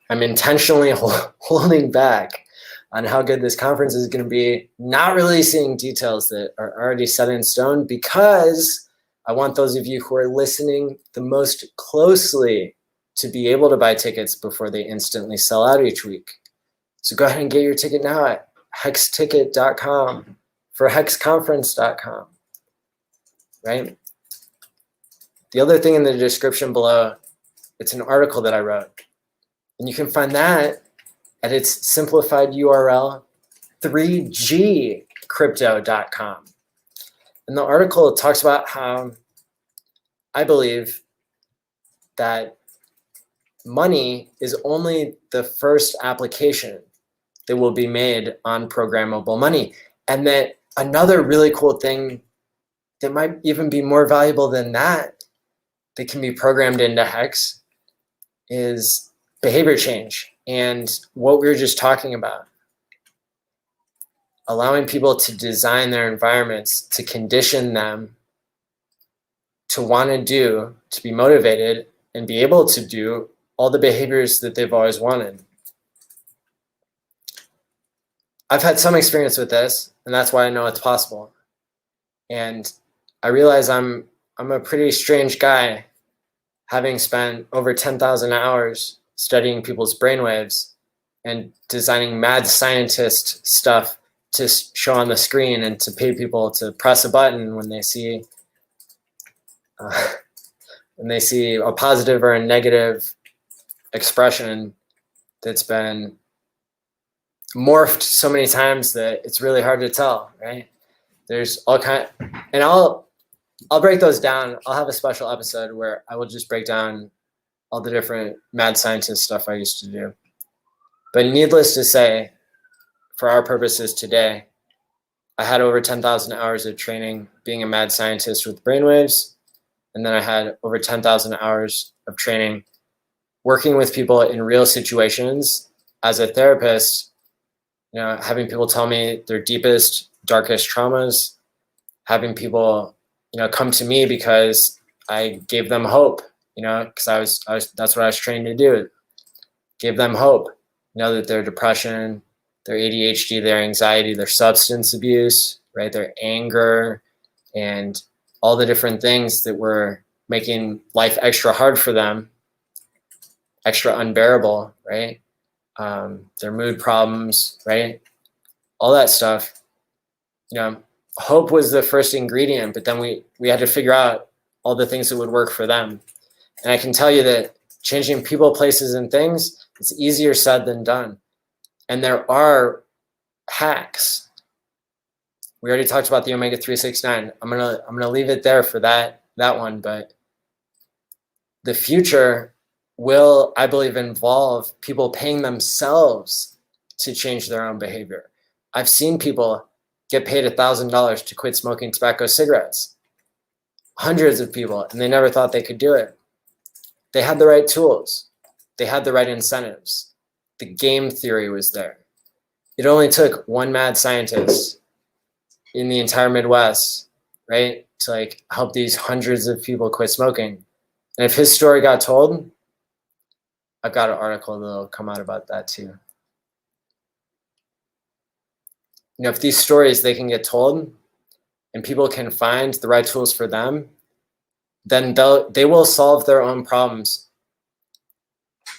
I'm intentionally holding back on how good this conference is going to be, not releasing details that are already set in stone, because I want those of you who are listening the most closely to be able to buy tickets before they instantly sell out each week. So go ahead and get your ticket now at hexticket.com for hexconference.com, right? The other thing in the description below, it's an article that I wrote. And you can find that at its simplified URL, 3gcrypto.com. And the article talks about how I believe that money is only the first application that will be made on programmable money. And that another really cool thing that might even be more valuable than that can be programmed into Hex is behavior change, and what we were just talking about, allowing people to design their environments, to condition them to want to do, to be motivated, and be able to do all the behaviors that they've always wanted. I've had some experience with this, and that's why I know it's possible. And I realize I'm a pretty strange guy, having spent over 10,000 hours studying people's brainwaves and designing mad scientist stuff to show on the screen and to pay people to press a button when they see a positive or a negative expression that's been morphed so many times that it's really hard to tell, right? There's all kind, and I'll break those down. I'll have a special episode where I will just break down all the different mad scientist stuff I used to do. But needless to say, for our purposes today, I had over 10,000 hours of training being a mad scientist with brainwaves. And then I had over 10,000 hours of training working with people in real situations as a therapist, having people tell me their deepest, darkest traumas, having people, come to me because I gave them hope, because I was that's what I was trained to do. Give them hope, that their depression, their ADHD, their anxiety, their substance abuse, right, their anger, and all the different things that were making life extra hard for them, extra unbearable, right? Their mood problems, right? All that stuff. Hope was the first ingredient, but then we had to figure out all the things that would work for them. And I can tell you that changing people, places, and things, it's easier said than done. And there are hacks. We already talked about the omega 369. I'm gonna leave it there for that one, but the future will, I believe, involve people paying themselves to change their own behavior. I've seen people get paid $1,000 to quit smoking tobacco cigarettes. Hundreds of people, and they never thought they could do it. They had the right tools. They had the right incentives. The game theory was there. It only took one mad scientist in the entire Midwest, right, to help these hundreds of people quit smoking. And if his story got told, I've got an article that'll come out about that too. If these stories, they can get told and people can find the right tools for them, then they will solve their own problems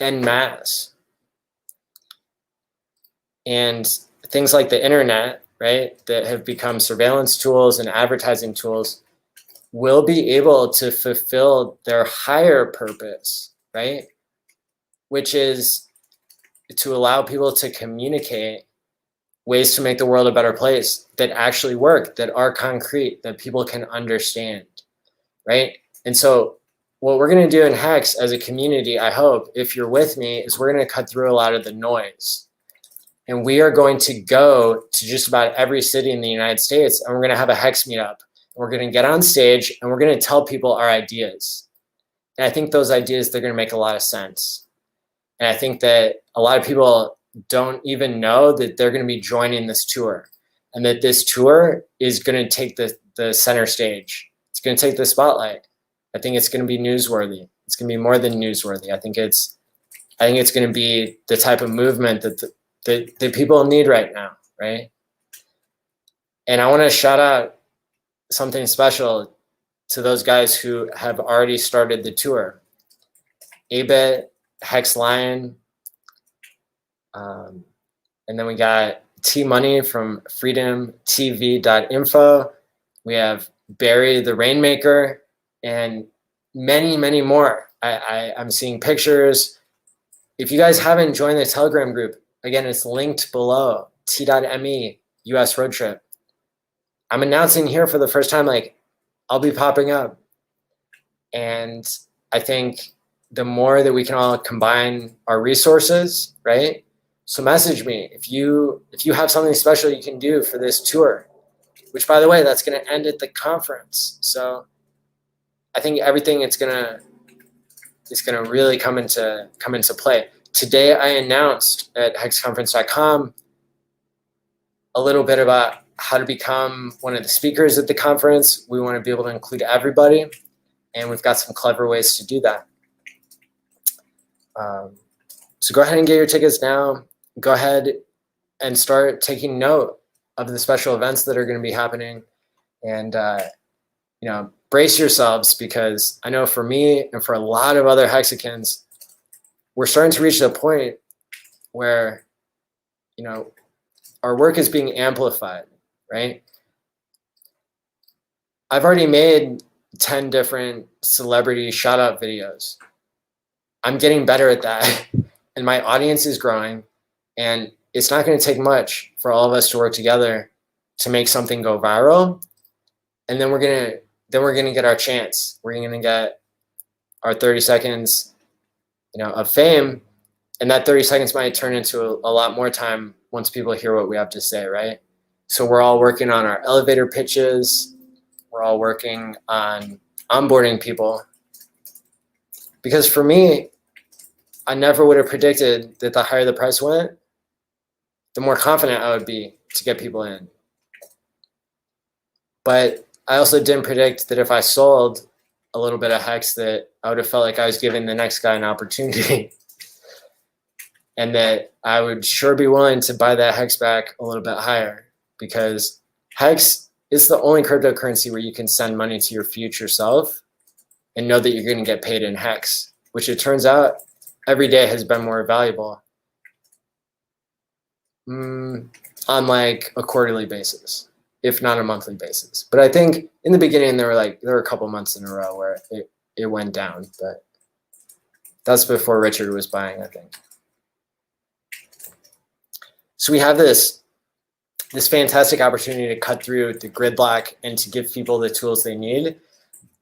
en masse. And things like the internet, right, that have become surveillance tools and advertising tools will be able to fulfill their higher purpose, right, which is to allow people to communicate ways to make the world a better place that actually work, that are concrete, that people can understand. right? And so what we're going to do in Hex as a community, I hope, if you're with me, is we're going to cut through a lot of the noise. And we are going to go to just about every city in the United States, and we're going to have a Hex meetup. We're going to get on stage, and we're going to tell people our ideas. And I think those ideas, they're going to make a lot of sense. And I think that a lot of people don't even know that they're going to be joining this tour, and that this tour is going to take the center stage. It's going to take the spotlight. I think it's going to be newsworthy. It's going to be more than newsworthy. I think it's going to be the type of movement that people need right now, right? And I want to shout out something special to those guys who have already started the tour. Abit, Hex Lion, and then we got T Money from FreedomTV.info. We have Barry the Rainmaker, and many, many more. I'm seeing pictures. If you guys haven't joined the Telegram group, again, it's linked below, t.me US road trip. I'm announcing here for the first time, like, I'll be popping up. And I think the more that we can all combine our resources, right? So message me if you have something special you can do for this tour, which, by the way, that's going to end at the conference. So I think everything it's going to really come into play. Today I announced at hexconference.com a little bit about how to become one of the speakers at the conference. We want to be able to include everybody, and we've got some clever ways to do that. So go ahead and get your tickets now. Go ahead and start taking note of the special events that are going to be happening, and brace yourselves, because I know for me and for a lot of other Hexicans, we're starting to reach the point where our work is being amplified, right? I've already made 10 different celebrity shout out videos. I'm getting better at that, and my audience is growing, and it's not going to take much for all of us to work together to make something go viral, and then we're going to get our chance. We're going to get our 30 seconds, of fame, and that 30 seconds might turn into a lot more time once people hear what we have to say, right? So we're all working on our elevator pitches. We're all working on onboarding people. Because for me, I never would have predicted that the higher the price went, the more confident I would be to get people in. But I also didn't predict that if I sold a little bit of Hex, that I would have felt like I was giving the next guy an opportunity. And that I would sure be willing to buy that Hex back a little bit higher, because Hex is the only cryptocurrency where you can send money to your future self and know that you're going to get paid in Hex, which it turns out every day has been more valuable on like a quarterly basis, if not a monthly basis. But I think in the beginning there were a couple months in a row where it went down, but that's before Richard was buying, I think. So we have this fantastic opportunity to cut through the gridlock and to give people the tools they need.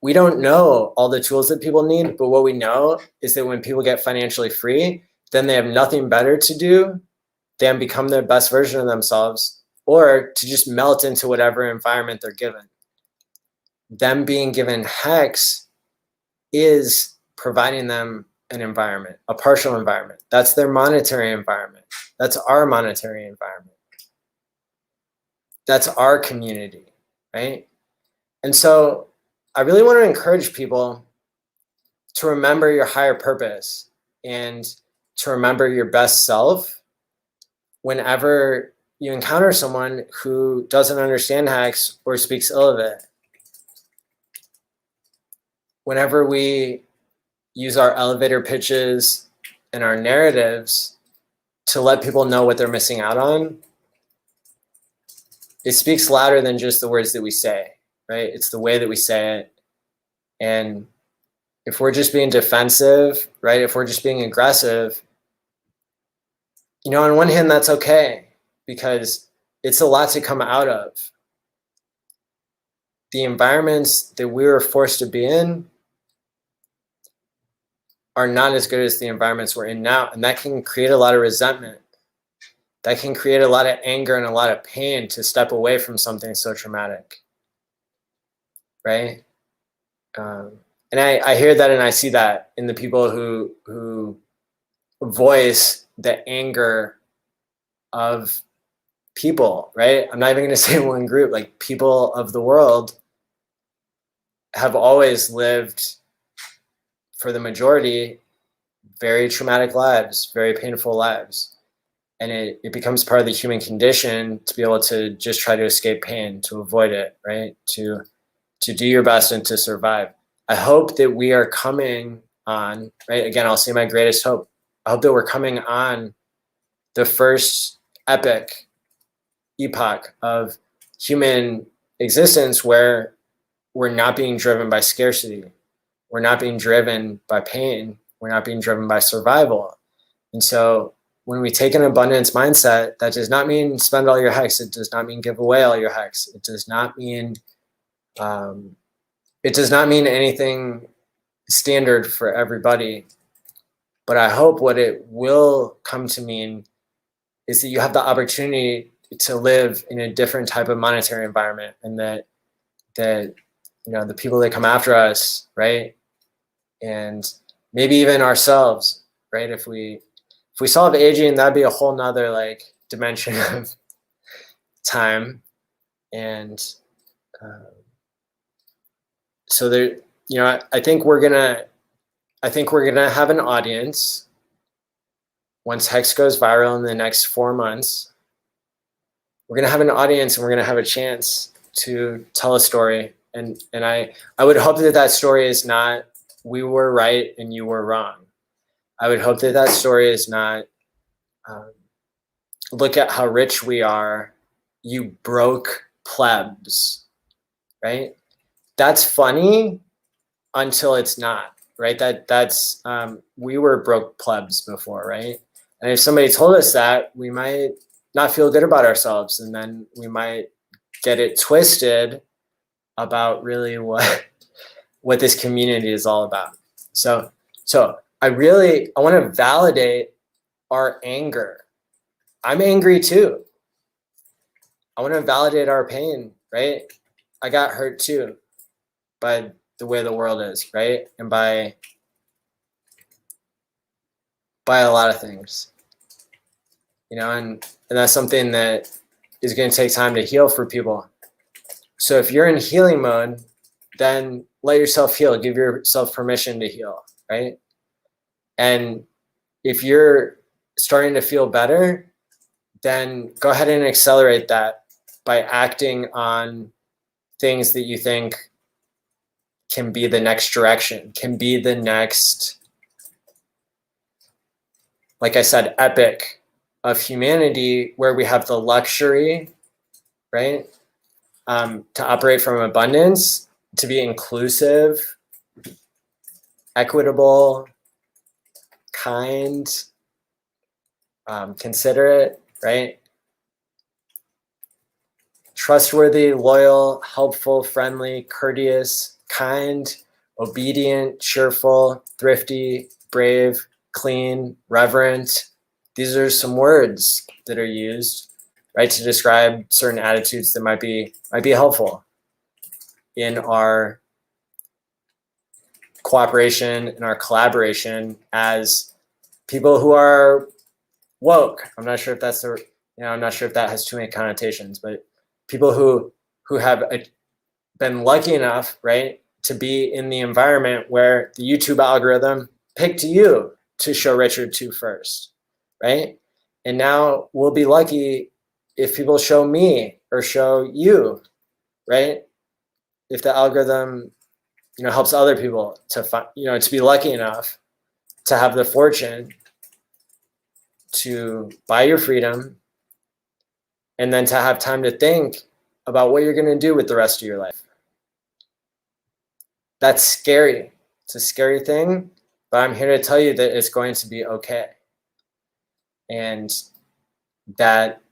We don't know all the tools that people need, but what we know is that when people get financially free, then they have nothing better to do than become their best version of themselves, or to just melt into whatever environment they're given. Them being given Hex is providing them an environment, a partial environment. That's their monetary environment. That's our monetary environment. That's our community, right? And so I really want to encourage people to remember your higher purpose and to remember your best self whenever you encounter someone who doesn't understand Hex or speaks ill of it. Whenever we use our elevator pitches and our narratives to let people know what they're missing out on, it speaks louder than just the words that we say, right? It's the way that we say it. And if we're just being defensive, right? If we're just being aggressive, on one hand, that's okay, because it's a lot to come out of. the environments that we were forced to be in are not as good as the environments we're in now. And that can create a lot of resentment. That can create a lot of anger and a lot of pain to step away from something so traumatic, right? And I hear that and I see that in the people who voice the anger of people, right? I'm not even going to say one group, like people of the world have always lived, for the majority, very traumatic lives, very painful lives. And it becomes part of the human condition to be able to just try to escape pain, to avoid it, right? To do your best and to survive. I hope that we are coming on, right? Again, I'll say my greatest hope. I hope that we're coming on the first epoch of human existence where we're not being driven by scarcity. We're not being driven by pain. We're not being driven by survival. And so when we take an abundance mindset, that does not mean spend all your hex. It does not mean give away all your hex. It does not mean anything standard for everybody. But I hope what it will come to mean is that you have the opportunity to live in a different type of monetary environment, and that you know, the people that come after us, right, and maybe even ourselves, right, if we solve aging, that'd be a whole nother like dimension of time. And so there, you know, I think we're gonna have an audience once Hex goes viral in the next 4 months. We're gonna have an audience, and we're gonna have a chance to tell a story. And I would hope that that story is not we were right and you were wrong. I would hope that that story is not look at how rich we are, you broke plebs, right? That's funny until it's not, right? That's we were broke plebs before, right? And if somebody told us that, we might not feel good about ourselves, and then we might get it twisted about really what this community is all about. So I want to validate our anger. I'm angry too. I want to validate our pain, right? I got hurt too by the way the world is, right? And by a lot of things, you know, and that's something that is going to take time to heal for people. So if you're in healing mode, then let yourself heal. Give yourself permission to heal, right? And if you're starting to feel better, then go ahead and accelerate that by acting on things that you think can be the next direction, can be the next, like I said, epic of humanity, where we have the luxury, right, to operate from abundance, to be inclusive, equitable, kind, considerate, right? Trustworthy, loyal, helpful, friendly, courteous, kind, obedient, cheerful, thrifty, brave, clean, reverent. These are some words that are used, right, to describe certain attitudes that might be helpful in our cooperation, in our collaboration as people who are woke. I'm not sure if that's I'm not sure if that has too many connotations, but people who have been lucky enough, right, to be in the environment where the YouTube algorithm picked you to show Richard to first, right? And now we'll be lucky if people show me or show you, right? If the algorithm, helps other people to find, to be lucky enough to have the fortune to buy your freedom, and then to have time to think about what you're going to do with the rest of your life. That's scary. It's a scary thing, but I'm here to tell you that it's going to be okay. And that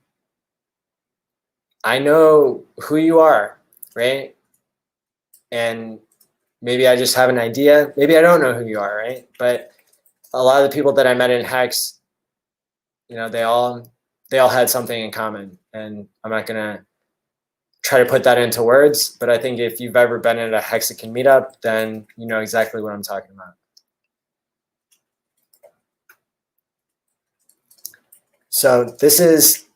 I know who you are, right? and maybe I just have an idea. Maybe I don't know who you are, right? But a lot of the people that I met in Hex, you know, they all had something in common, and I'm not gonna try to put that into words, but I think if you've ever been at a Hexagon meetup, then you know exactly what I'm talking about. So this is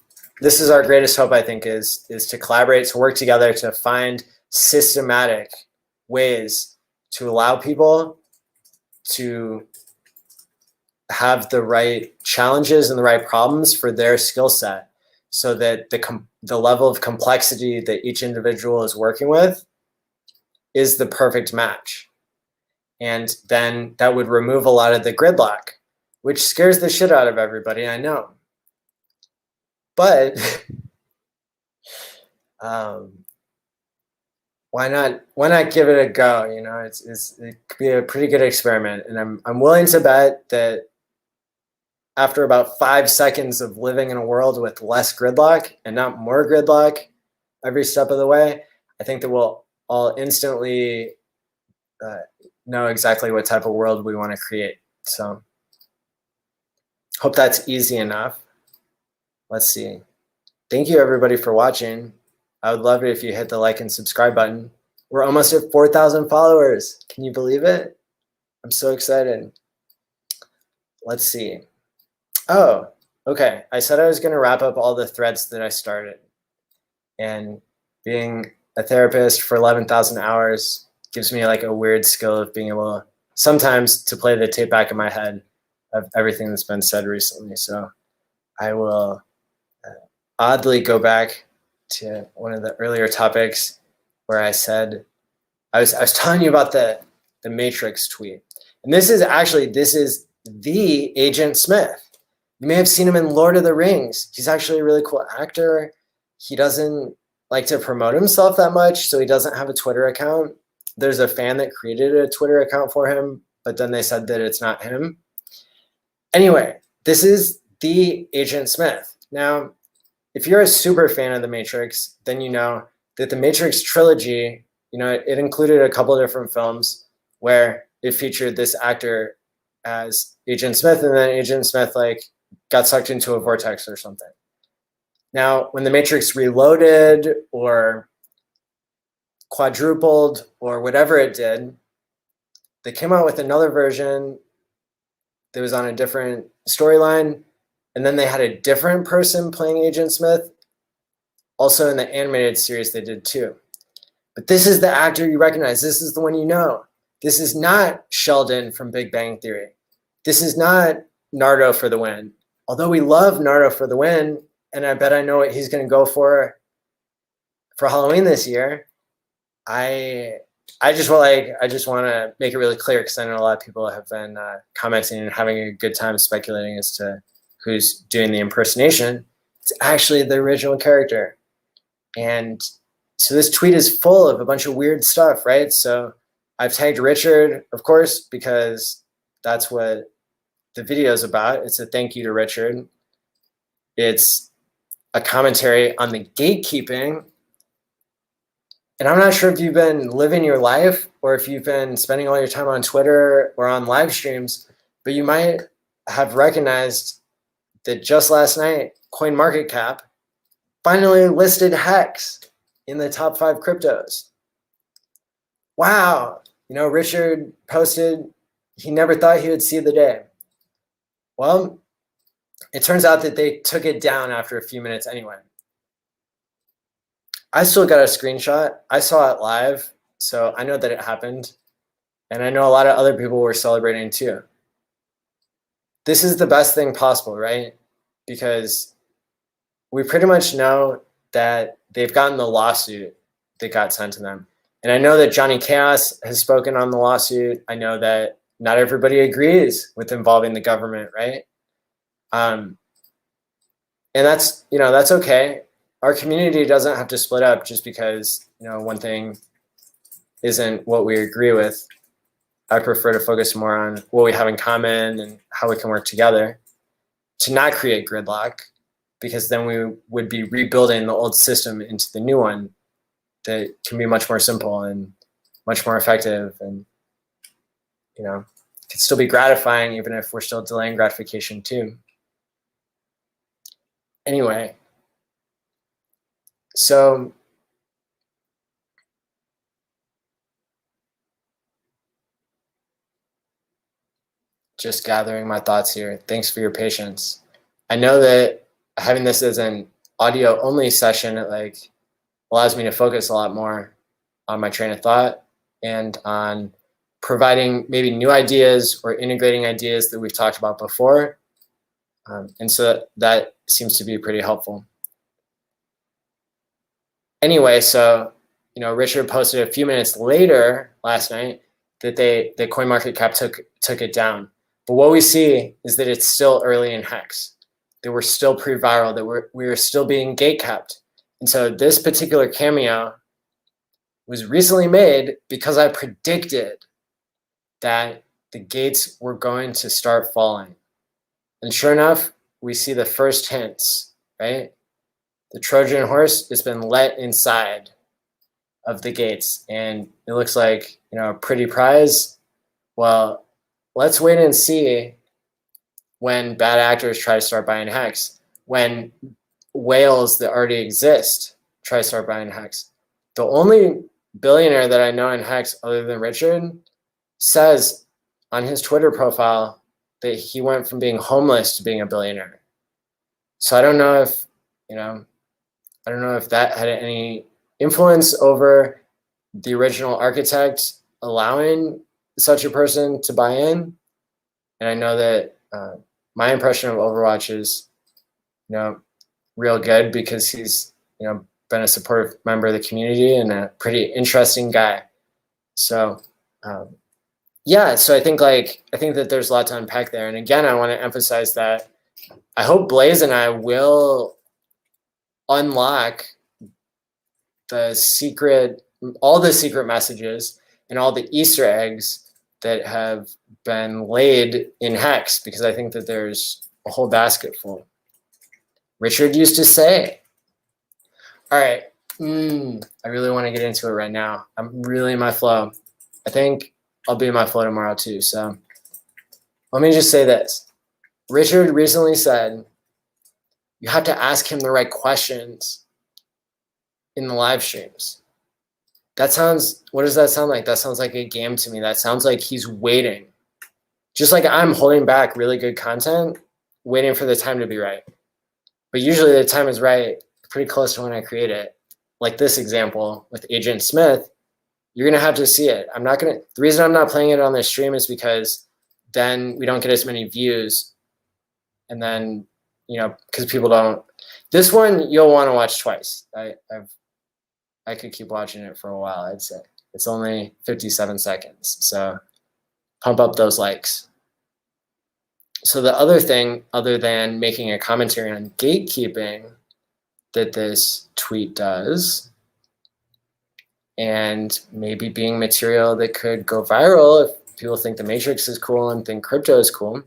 our greatest hope, I think, is to collaborate, to work together, to find systematic ways to allow people to have the right challenges and the right problems for their skill set, so that the level of complexity that each individual is working with is the perfect match. And then that would remove a lot of the gridlock, which scares the shit out of everybody, I know. But why not give it a go? You know, it could be a pretty good experiment, and I'm willing to bet that after about 5 seconds of living in a world with less gridlock and not more gridlock every step of the way, I think that we'll all instantly know exactly what type of world we want to create. So hope that's easy enough. Let's see. Thank you everybody for watching. I would love it if you hit the like and subscribe button. We're almost at 4,000 followers. Can you believe it? I'm so excited. Let's see. Oh, okay. I said I was going to wrap up all the threads that I started. And being a therapist for 11,000 hours gives me like a weird skill of being able sometimes to play the tape back in my head of everything that's been said recently. So I will oddly go back to one of the earlier topics where I said, I was telling you about the Matrix tweet. And this is the Agent Smith. You may have seen him in Lord of the Rings. He's actually a really cool actor. He doesn't like to promote himself that much, so he doesn't have a Twitter account. There's a fan that created a Twitter account for him, but then they said that it's not him. Anyway, this is the Agent Smith. Now, if you're a super fan of The Matrix, then you know that the Matrix trilogy, you know, it included a couple of different films where it featured this actor as Agent Smith, and then Agent Smith like got sucked into a vortex or something. Now, when The Matrix Reloaded or quadrupled or whatever it did, they came out with another version that was on a different storyline, and then they had a different person playing Agent Smith. Also in the animated series they did too. But this is the actor you recognize. This is the one you know. This is not Sheldon from Big Bang Theory. This is not Nardo for the win. Although we love Nardo for the win, and I bet I know what he's going to go for Halloween this year, I just want to make it really clear, because I know a lot of people have been commenting and having a good time speculating as to who's doing the impersonation. It's actually the original character. And so this tweet is full of a bunch of weird stuff, right? So I've tagged Richard, of course, because that's what the video is about. It's a thank you to Richard. It's a commentary on the gatekeeping. And I'm not sure if you've been living your life or if you've been spending all your time on Twitter or on live streams, but you might have recognized that just last night, CoinMarketCap finally listed Hex in the top 5 cryptos. Wow. You know, Richard posted he never thought he would see the day. Well, it turns out that they took it down after a few minutes anyway. I still got a screenshot. I saw it live, so I know that it happened. And I know a lot of other people were celebrating too. This is the best thing possible, right? Because we pretty much know that they've gotten the lawsuit that got sent to them. And I know that Johnny Chaos has spoken on the lawsuit. I know that not everybody agrees with involving the government, right? And that's, you know, that's okay. Our community doesn't have to split up just because, you know, one thing isn't what we agree with. I prefer to focus more on what we have in common and how we can work together to not create gridlock, because then we would be rebuilding the old system into the new one that can be much more simple and much more effective, and can still be gratifying even if we're still delaying gratification too. Anyway, so just gathering my thoughts here. Thanks for your patience. I know that having this as an audio only session, it allows me to focus a lot more on my train of thought and on providing maybe new ideas or integrating ideas that we've talked about before. And so that seems to be pretty helpful. Anyway, so, Richard posted a few minutes later last night that the CoinMarketCap took it down. But what we see is that it's still early in Hex, that we're still pre-viral, that we're still being gate-kept. And so this particular cameo was recently made because I predicted that the gates were going to start falling. And sure enough, we see the first hints, right? The Trojan horse has been let inside of the gates, and it looks like, a pretty prize. Well, let's wait and see when bad actors try to start buying Hex, when whales that already exist try to start buying Hex. The only billionaire that I know in Hex other than Richard says on his Twitter profile that he went from being homeless to being a billionaire. So I don't know if, that had any influence over the original architect allowing such a person to buy in. And I know that my impression of Overwatch is, real good because he's, been a supportive member of the community and a pretty interesting guy. So, yeah, so I think that there's a lot to unpack there. And again, I want to emphasize that I hope Blaze and I will unlock all the secret messages and all the Easter eggs that have been laid in Hex, because I think that there's a whole basket full. Richard used to say, all right, I really want to get into it right now. I'm really in my flow. I think I'll be in my flow tomorrow too. So let me just say this. Richard recently said, you have to ask him the right questions in the live streams. What does that sound like? That sounds like a game to me. That sounds like he's waiting. Just like I'm holding back really good content, waiting for the time to be right. But usually the time is right pretty close to when I create it. Like this example with Agent Smith, you're gonna have to see it. The reason I'm not playing it on this stream is because then we don't get as many views. And then, because people don't. This one you'll want to watch twice. I could keep watching it for a while, I'd say. It's only 57 seconds. So pump up those likes. So the other thing, other than making a commentary on gatekeeping that this tweet does, and maybe being material that could go viral if people think the Matrix is cool and think crypto is cool.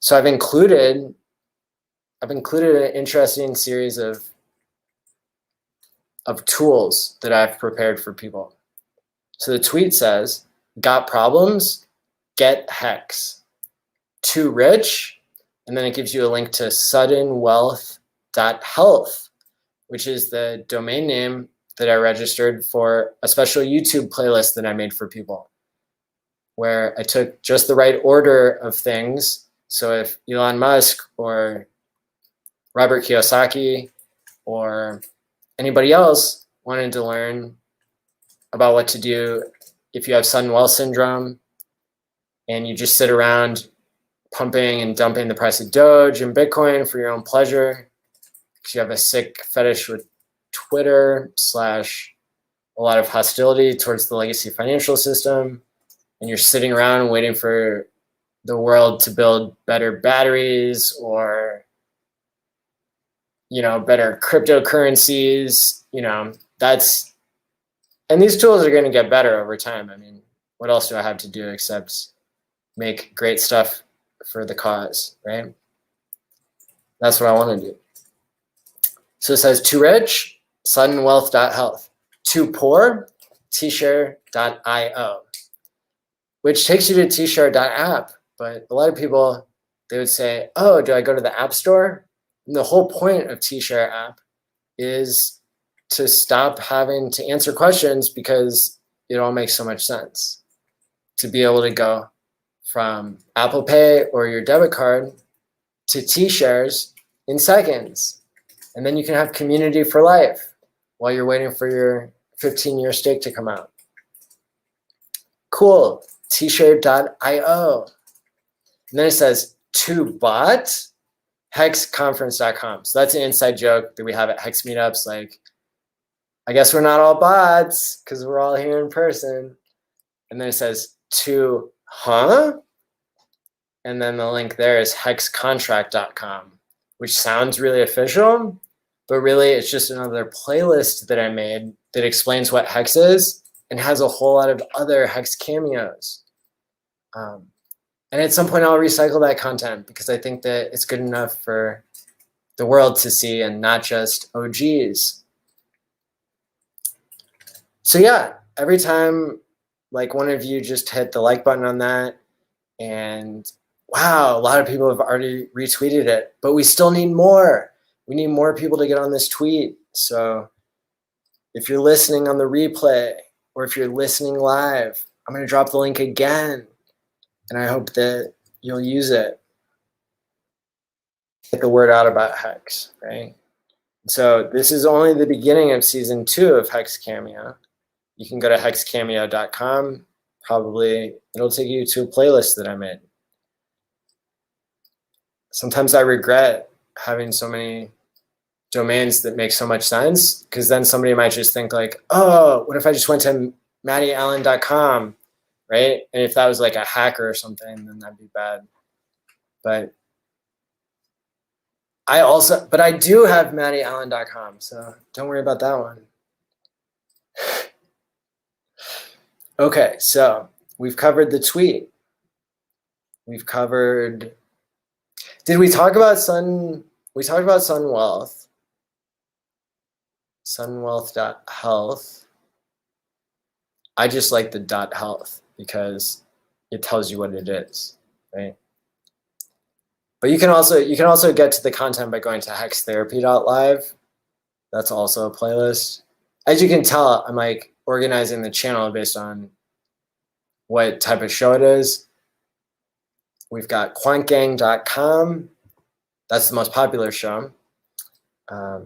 So I've included an interesting series of tools that I've prepared for people. So the tweet says, got problems? Get Hex. Too rich? And then it gives you a link to SuddenWealth.health, which is the domain name that I registered for a special YouTube playlist that I made for people, where I took just the right order of things. So if Elon Musk or Robert Kiyosaki or anybody else wanted to learn about what to do if you have sudden wealth syndrome and you just sit around pumping and dumping the price of Doge and Bitcoin for your own pleasure because you have a sick fetish with Twitter / a lot of hostility towards the legacy financial system, and you're sitting around waiting for the world to build better batteries or better cryptocurrencies, and these tools are going to get better over time. I mean, what else do I have to do except make great stuff for the cause, right? That's what I want to do. So it says, too rich, SuddenWealth.health. Too poor, tshare.io, which takes you to tshare.app. But a lot of people, they would say, oh, do I go to the App Store? And the whole point of tshare app is to stop having to answer questions because it all makes so much sense. To be able to go from Apple Pay or your debit card to T-shares in seconds. And then you can have community for life while you're waiting for your 15-year stake to come out. Cool, tshare.io. And then it says to bot hexconference.com. So that's an inside joke that we have at Hex meetups. Like, I guess we're not all bots because we're all here in person. And then it says to and then the link there is hexcontract.com, which sounds really official, but really it's just another playlist that I made that explains what Hex is and has a whole lot of other Hex cameos. And at some point I'll recycle that content because I think that it's good enough for the world to see and not just OGs. So yeah, every time like one of you just hit the like button on that, and wow, a lot of people have already retweeted it, but we still need more. We need more people to get on this tweet. So if you're listening on the replay or if you're listening live, I'm going to drop the link again. And I hope that you'll use it. Get the word out about Hex, right? So this is only the beginning of season 2 of Hex Cameo. You can go to hexcameo.com. Probably it'll take you to a playlist that I made. Sometimes I regret having so many domains that make so much sense, because then somebody might just think like, oh, what if I just went to MattyAllin.com, right? And if that was like a hacker or something, then that'd be bad. But I do have MattyAllin.com, so don't worry about that one. Okay, so we've covered the tweet. We've covered, did we talk about we talked about SuddenWealth. SuddenWealth.health. I just like the .health because it tells you what it is, right? But you can also get to the content by going to HexTherapy.live. That's also a playlist. As you can tell, I'm like organizing the channel based on what type of show it is. We've got quantgang.com. That's the most popular show.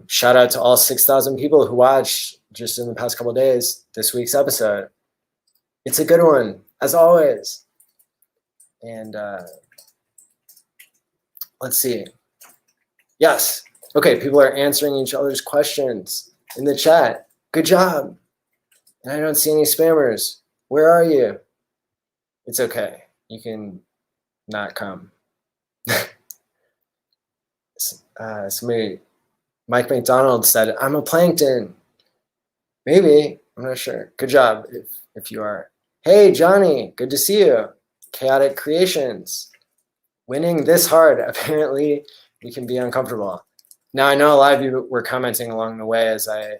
Shout out to all 6,000 people who watched just in the past couple of days this week's episode. It's a good one, as always. And let's see. Yes. Okay, people are answering each other's questions in the chat. Good job. And I don't see any spammers. Where are you? It's okay. You can not come. Somebody, Mike McDonald said, I'm a plankton. Maybe. I'm not sure. Good job if you are. Hey, Johnny. Good to see you. Chaotic Creations. Winning this hard. Apparently, we can be uncomfortable. Now, I know a lot of you were commenting along the way as I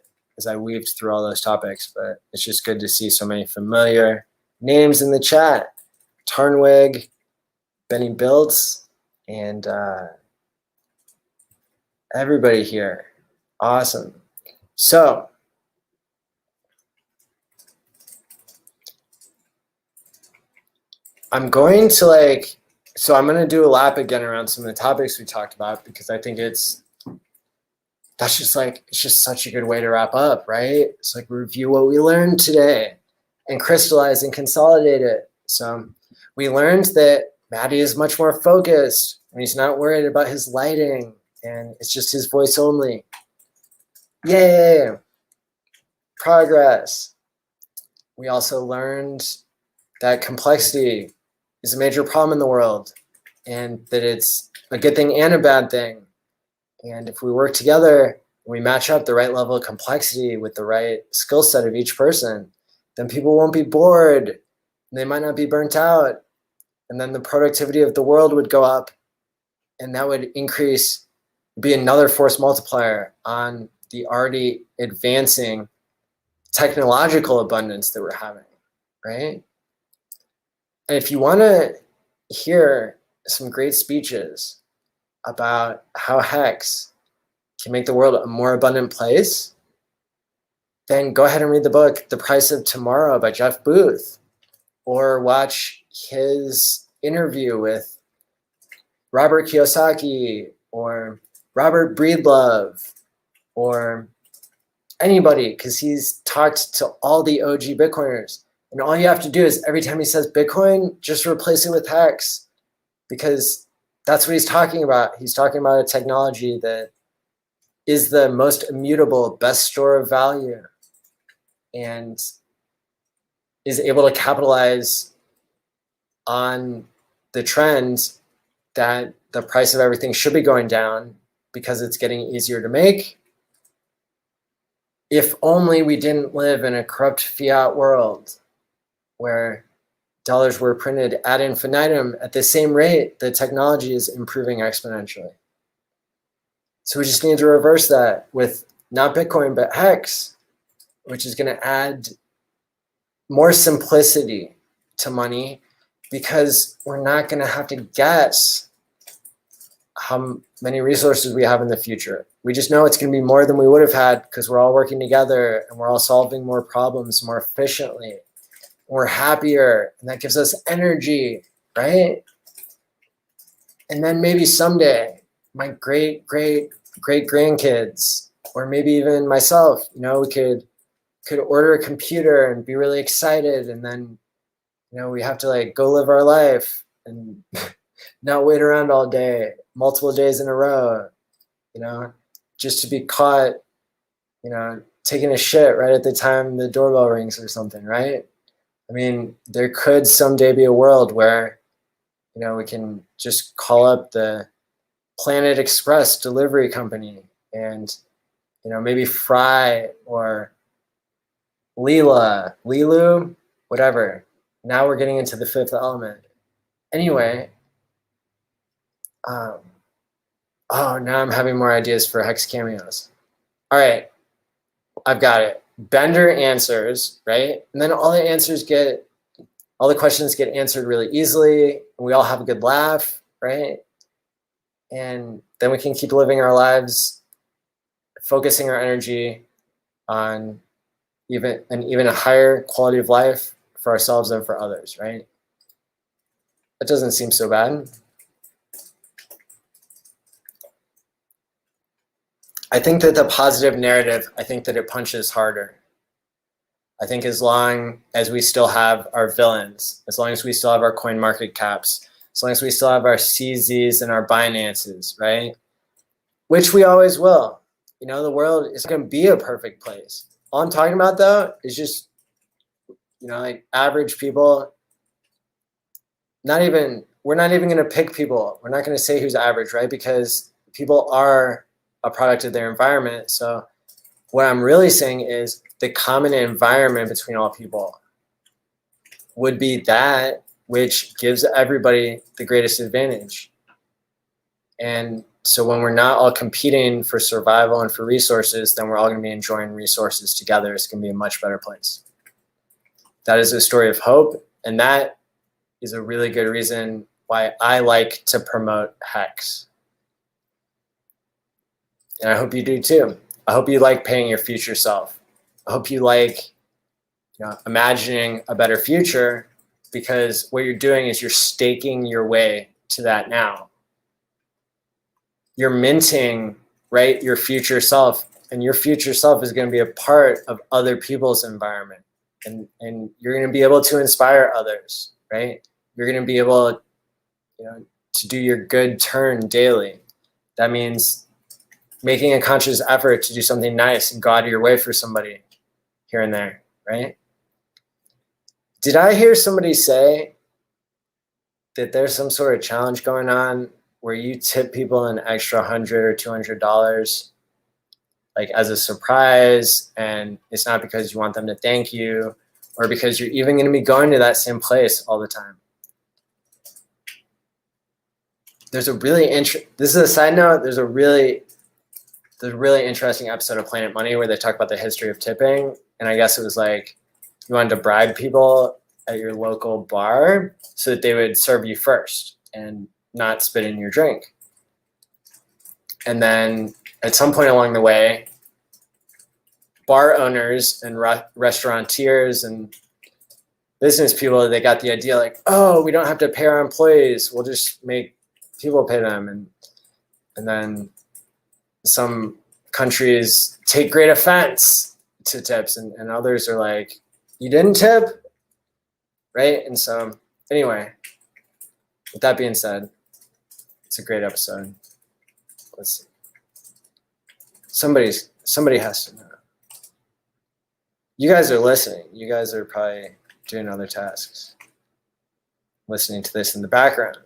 weaved through all those topics, but it's just good to see so many familiar names in the chat. Tarnwig, Benny Builds, and everybody here. Awesome. So, I'm going to I'm going to do a lap again around some of the topics we talked about, because I think it's just such a good way to wrap up, right? It's like review what we learned today and crystallize and consolidate it. So we learned that Matty is much more focused and he's not worried about his lighting and it's just his voice only. Yay! Progress. We also learned that complexity is a major problem in the world and that it's a good thing and a bad thing. And if we work together, we match up the right level of complexity with the right skill set of each person, then people won't be bored. And they might not be burnt out. And then the productivity of the world would go up. And that would be another force multiplier on the already advancing technological abundance that we're having, right? And if you want to hear some great speeches about how Hex can make the world a more abundant place, then go ahead and read the book, The Price of Tomorrow by Jeff Booth, or watch his interview with Robert Kiyosaki or Robert Breedlove or anybody, because he's talked to all the OG Bitcoiners. And all you have to do is every time he says Bitcoin, just replace it with Hex, because that's what he's talking about. He's talking about a technology that is the most immutable, best store of value, and is able to capitalize on the trend that the price of everything should be going down because it's getting easier to make. If only we didn't live in a corrupt fiat world where dollars were printed ad infinitum at the same rate that technology is improving exponentially. So we just need to reverse that with not Bitcoin, but Hex, which is going to add more simplicity to money, because we're not going to have to guess how many resources we have in the future. We just know it's going to be more than we would have had because we're all working together and we're all solving more problems more efficiently. We're happier, and that gives us energy, right? And then maybe someday my great grandkids, or maybe even myself, we could order a computer and be really excited, and then we have to like go live our life and not wait around all day, multiple days in a row, just to be caught, taking a shit right at the time the doorbell rings or something, right? I mean, there could someday be a world where, we can just call up the Planet Express delivery company and, maybe Fry or Lilu, whatever. Now we're getting into the fifth element. Anyway, now I'm having more ideas for Hex cameos. All right, I've got it. Bender answers, right? And then all the questions get answered really easily, and we all have a good laugh, right? And then we can keep living our lives, focusing our energy on even a higher quality of life for ourselves and for others, right? That doesn't seem so bad. I think that the positive narrative, I think that it punches harder. I think as long as we still have our villains, as long as we still have our coin market caps, as long as we still have our CZs and our Binances, right? Which we always will. The world is going to be a perfect place. All I'm talking about, though, is just, like average people. We're not even going to pick people. We're not going to say who's average, right? Because people are a product of their environment. So what I'm really saying is the common environment between all people would be that which gives everybody the greatest advantage. And so when we're not all competing for survival and for resources, then we're all going to be enjoying resources together. It's going to be a much better place. That is a story of hope, and that is a really good reason why I like to promote Hex. And I hope you do too. I hope you like paying your future self. I hope you like imagining a better future, because what you're doing is you're staking your way to that now. You're minting, right, your future self, and your future self is going to be a part of other people's environment, and you're going to be able to inspire others, right? You're going to be able to do your good turn daily. That means making a conscious effort to do something nice and go out of your way for somebody here and there, right? Did I hear somebody say that there's some sort of challenge going on where you tip people an extra $100 or $200 like as a surprise, and it's not because you want them to thank you or because you're even going to be going to that same place all the time? There's a really this is a side note, there's a really interesting episode of Planet Money where they talk about the history of tipping, And I guess it was like you wanted to bribe people at your local bar so that they would serve you first and not spit in your drink. And then at some point along the way, bar owners and restaurateurs and business people, they got the idea like, oh, we don't have to pay our employees. We'll just make people pay them. And then some countries take great offense to tips, and others are like, you didn't tip? Right? And so anyway, with that being said, it's a great episode. Let's see. Somebody has to know. You guys are listening. You guys are probably doing other tasks, listening to this in the background.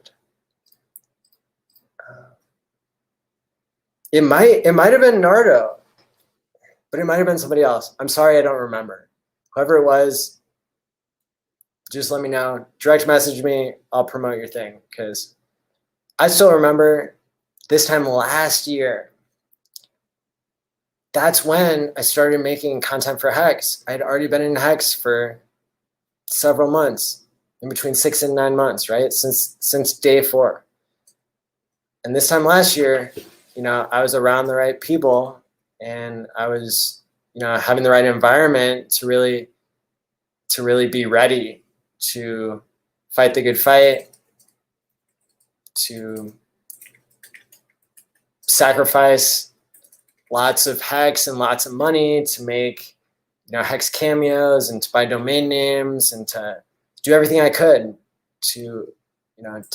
It might have been Nardo, but it might have been somebody else. I'm sorry, I don't remember. Whoever it was, just let me know. Direct message me. I'll promote your thing, because I still remember this time last year. That's when I started making content for Hex. I had already been in Hex for several months, in between 6 and 9 months, right? Since day 4. And this time last year, I was around the right people, and I was, having the right environment to really be ready to fight the good fight, to sacrifice lots of Hex and lots of money to make, Hex cameos, and to buy domain names, and to do everything I could to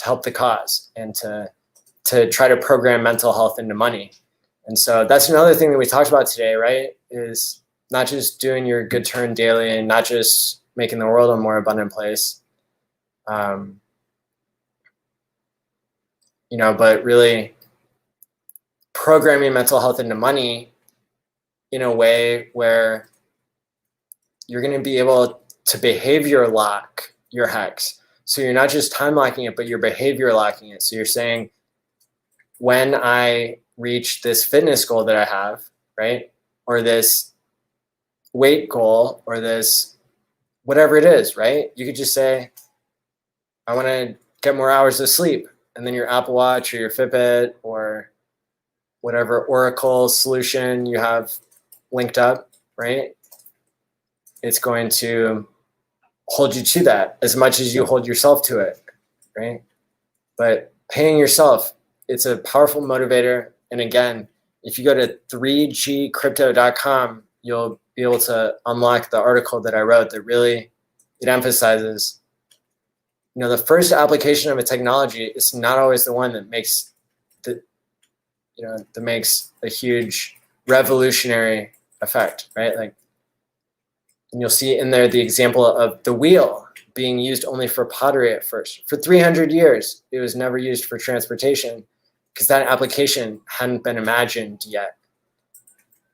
help the cause, and to try to program mental health into money. And so that's another thing that we talked about today, right? Is not just doing your good turn daily, and not just making the world a more abundant place, but really programming mental health into money in a way where you're going to be able to behavior lock your Hex. So you're not just time locking it, but you're behavior locking it. So you're saying, when I reach this fitness goal that I have, right? Or this weight goal, or this whatever it is, right? You could just say, I want to get more hours of sleep. And then your Apple Watch or your Fitbit or whatever Oracle solution you have linked up, right? It's going to hold you to that as much as you hold yourself to it, right? But paying yourself, it's a powerful motivator. And again, if you go to 3gcrypto.com, you'll be able to unlock the article that I wrote that really, it emphasizes, the first application of a technology is not always the one that makes that makes a huge revolutionary effect, right? Like, and you'll see in there the example of the wheel being used only for pottery at first. For 300 years, it was never used for transportation, because that application hadn't been imagined yet.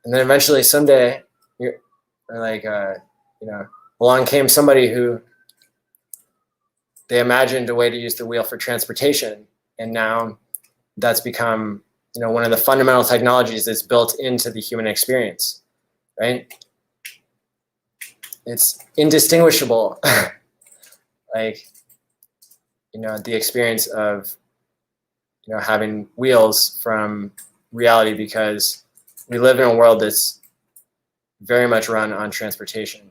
And then eventually someday, along came somebody who, they imagined a way to use the wheel for transportation. And now that's become, one of the fundamental technologies that's built into the human experience, right? It's indistinguishable. The experience of, having wheels from reality, because we live in a world that's very much run on transportation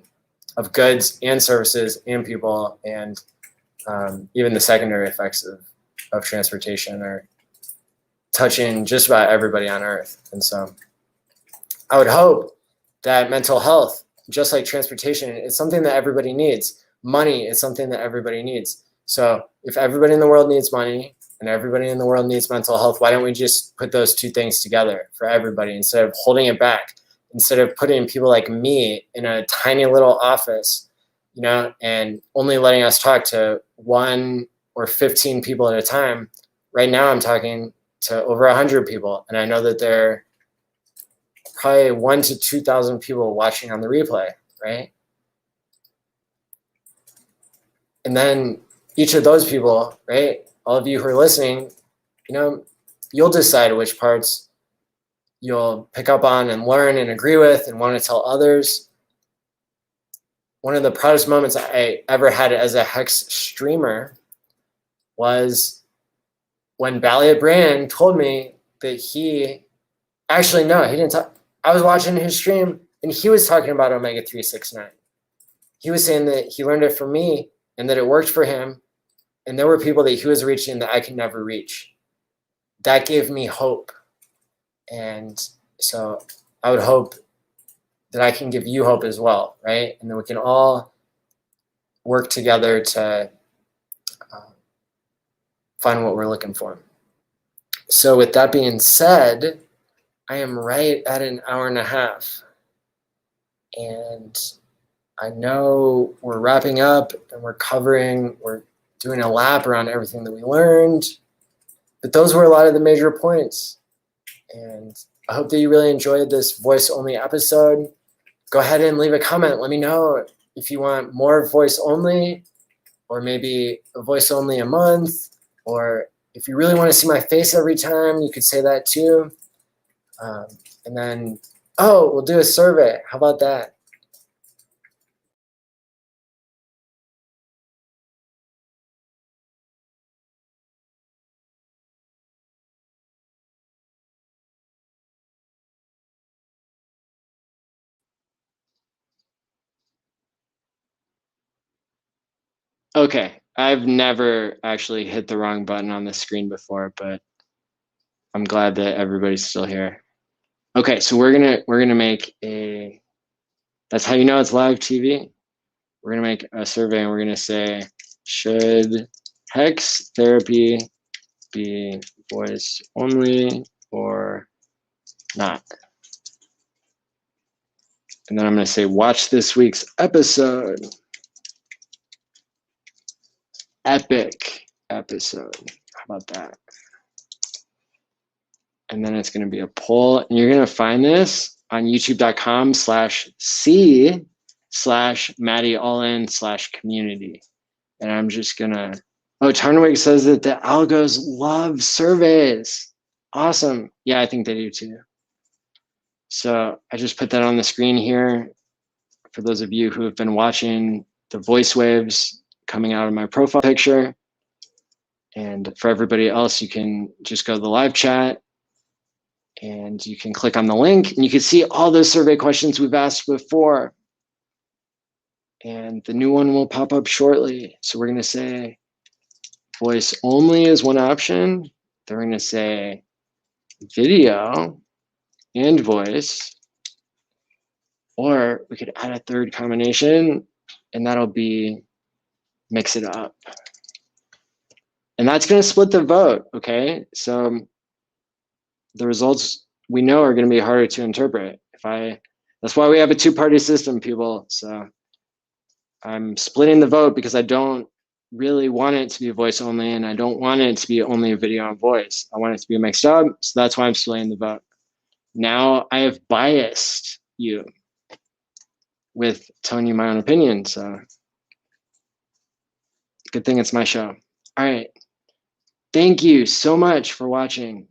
of goods and services and people, and even the secondary effects of transportation are touching just about everybody on Earth. And so I would hope that mental health, just like transportation, it's something that everybody needs. Money is something that everybody needs. So if everybody in the world needs money and everybody in the world needs mental health, why don't we just put those two things together for everybody, instead of holding it back, instead of putting people like me in a tiny little office, and only letting us talk to 1 or 15 people at a time. Right now I'm talking to over 100 people, and I know that there are probably 1,000 to 2,000 people watching on the replay, right? And then each of those people, right, all of you who are listening, you'll decide which parts you'll pick up on and learn and agree with and want to tell others. one of the proudest moments I ever had as a Hex streamer was when Balliot Brand told me that he, actually, no, he didn't talk. I was watching his stream and he was talking about Omega 369. He was saying that he learned it from me and that it worked for him. And there were people that he was reaching that I could never reach. That gave me hope. And so I would hope that I can give you hope as well, right? And then we can all work together to find what we're looking for. So with that being said, I am right at an hour and a half. And I know we're wrapping up and we're doing a lap around everything that we learned. But those were a lot of the major points. And I hope that you really enjoyed this voice-only episode. Go ahead and leave a comment. Let me know if you want more voice-only, or maybe a voice-only a month, or if you really want to see my face every time, you could say that too. And then, we'll do a survey. How about that? Okay, I've never actually hit the wrong button on the screen before, but I'm glad that everybody's still here. Okay, so we're gonna make a, that's how you know it's live TV. We're gonna make a survey and we're gonna say, should Hex Therapy be voice only or not? And then I'm gonna say, watch this week's episode. Epic episode. How about that? And then it's going to be a poll. And you're going to find this on youtube.com/c/MattyAllin/community. And I'm just going to, Tarnwig says that the algos love surveys. Awesome. Yeah, I think they do too. So I just put that on the screen here for those of you who have been watching the voice waves coming out of my profile picture. And for everybody else, you can just go to the live chat and you can click on the link and you can see all those survey questions we've asked before. And the new one will pop up shortly. So we're going to say voice only is one option. Then we're going to say video and voice. Or we could add a third combination, and that'll be mix it up. And that's going to split the vote, okay? So the results we know are going to be harder to interpret. That's why we have a two-party system, people. So I'm splitting the vote because I don't really want it to be voice only, and I don't want it to be only a video and voice. I want it to be mixed up, so that's why I'm splitting the vote. Now I have biased you with telling you my own opinion, so good thing it's my show. All right. Thank you so much for watching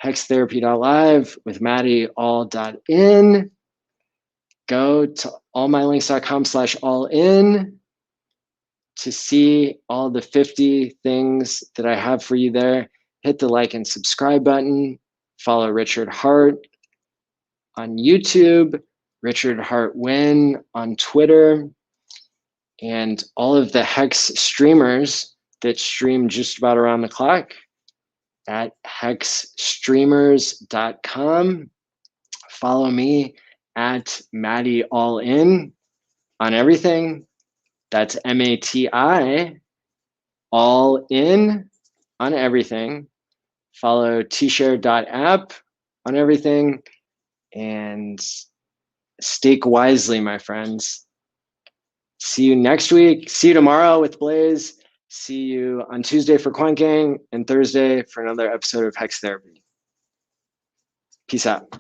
HexTherapy.live with MattyAll.in. Go to allmylinks.com/allin to see all the 50 things that I have for you there. Hit the like and subscribe button. Follow Richard Hart on YouTube, Richard Hart Win on Twitter, and all of the Hex streamers that stream just about around the clock at hexstreamers.com. Follow me at MattyAllin on everything. That's MATI, all in on everything. Follow tshare.app on everything. And stake wisely, my friends. See you next week. See you tomorrow with Blaze. See you on Tuesday for Quant Gang and Thursday for another episode of Hex Therapy. Peace out.